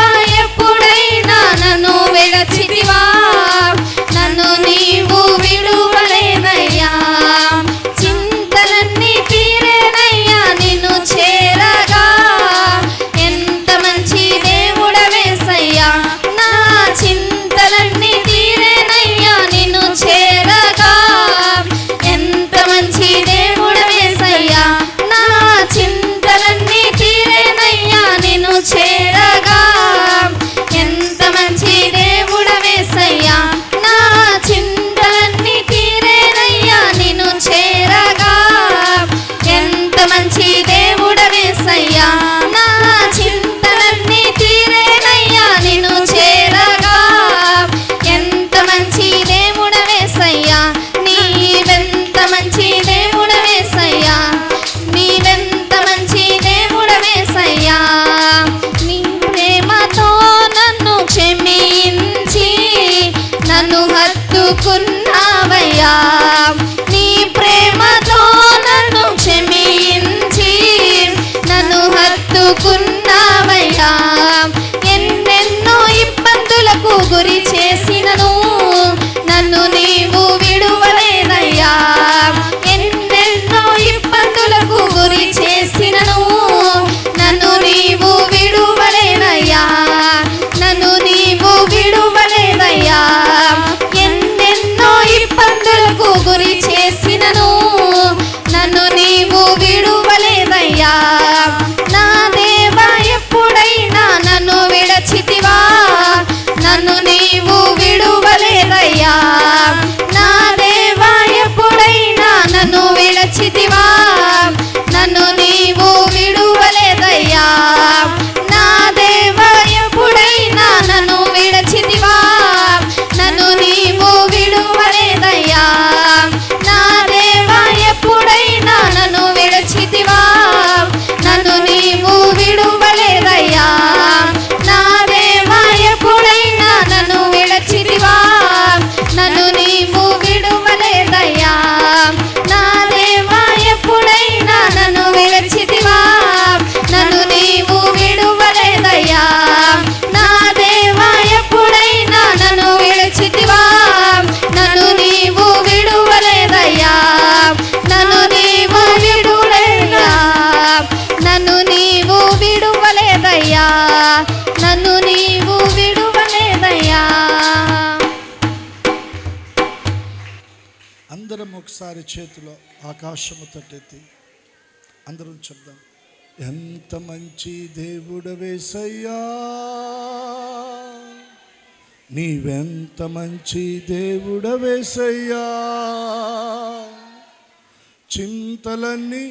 S1: ఒకసారి చేతిలో ఆకాశము తట్టెత్తి అందరం చెప్దాం. ఎంత మంచి దేవుడవేసయ్యా, నీవెంత మంచి దేవుడవేసయ్యా, చింతలన్నీ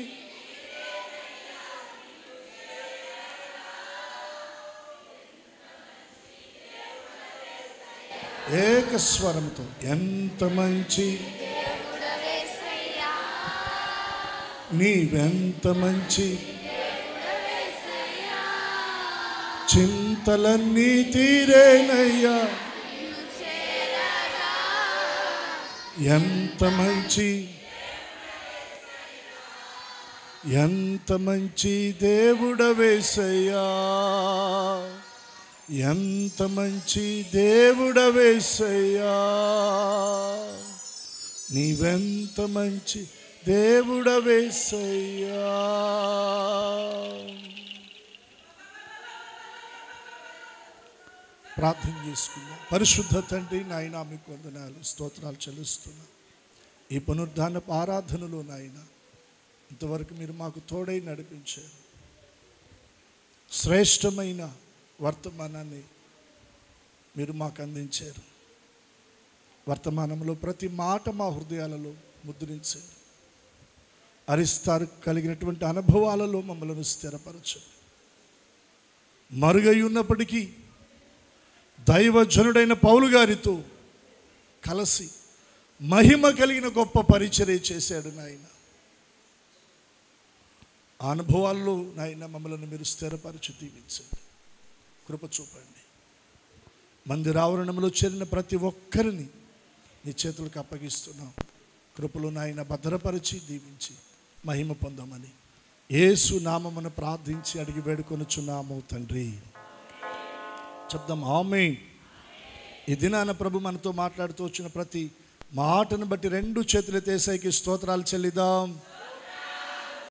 S1: ఏకస్వరంతో ఎంత మంచి నీవెంత మంచి చింతలన్నీ తీరేనయ్యా, ఎంత మంచి ఎంత మంచి దేవుడవేసయ్యా, ఎంత మంచి దేవుడవేసయ్యా, నీవెంత మంచి దేవుడవేసయ్యా. ప్రార్థన చేసుకుందాం. పరిశుద్ధ తండ్రి, నాయన మీకు వందనాలు, స్తోత్రాలు చెల్లిస్తున్నా. ఈ పునరుద్ధానపు ఆరాధనలో నాయన ఇంతవరకు మీరు మాకు తోడై నడిపించారు. శ్రేష్టమైన వర్తమానాన్ని మీరు మాకు అందించారు. వర్తమానంలో ప్రతి మాట మా హృదయాలలో ముద్రించారు. అరిస్తారు కలిగినటువంటి అనుభవాలలో మమ్మల్ని స్థిరపరచండి. మరుగై ఉన్నప్పటికీ దైవజనుడైన పౌలు గారితో కలిసి మహిమ కలిగిన గొప్ప పరిచర్య చేశాడు నాయన. ఆ అనుభవాల్లో నాయన మమ్మల్ని మీరు స్థిరపరచి దీవించండి, కృప చూపండి. మందిరావరణంలో చేరిన ప్రతి ఒక్కరిని నీ చేతులకు అప్పగిస్తున్నాం. కృపలో నాయన భద్రపరిచి దీవించి మహిమ పొందమని యేసు నామమును ప్రార్థించి అడిగి వేడుకొనుచున్నాము తండ్రి. చెప్దాం ఆమేన్. ఈ దినాన ప్రభు మనతో మాట్లాడుతూ వచ్చిన ప్రతి మాటను బట్టి రెండు చేతులు ఎత్తేసరికి స్తోత్రాలు చెల్లిద్దాం.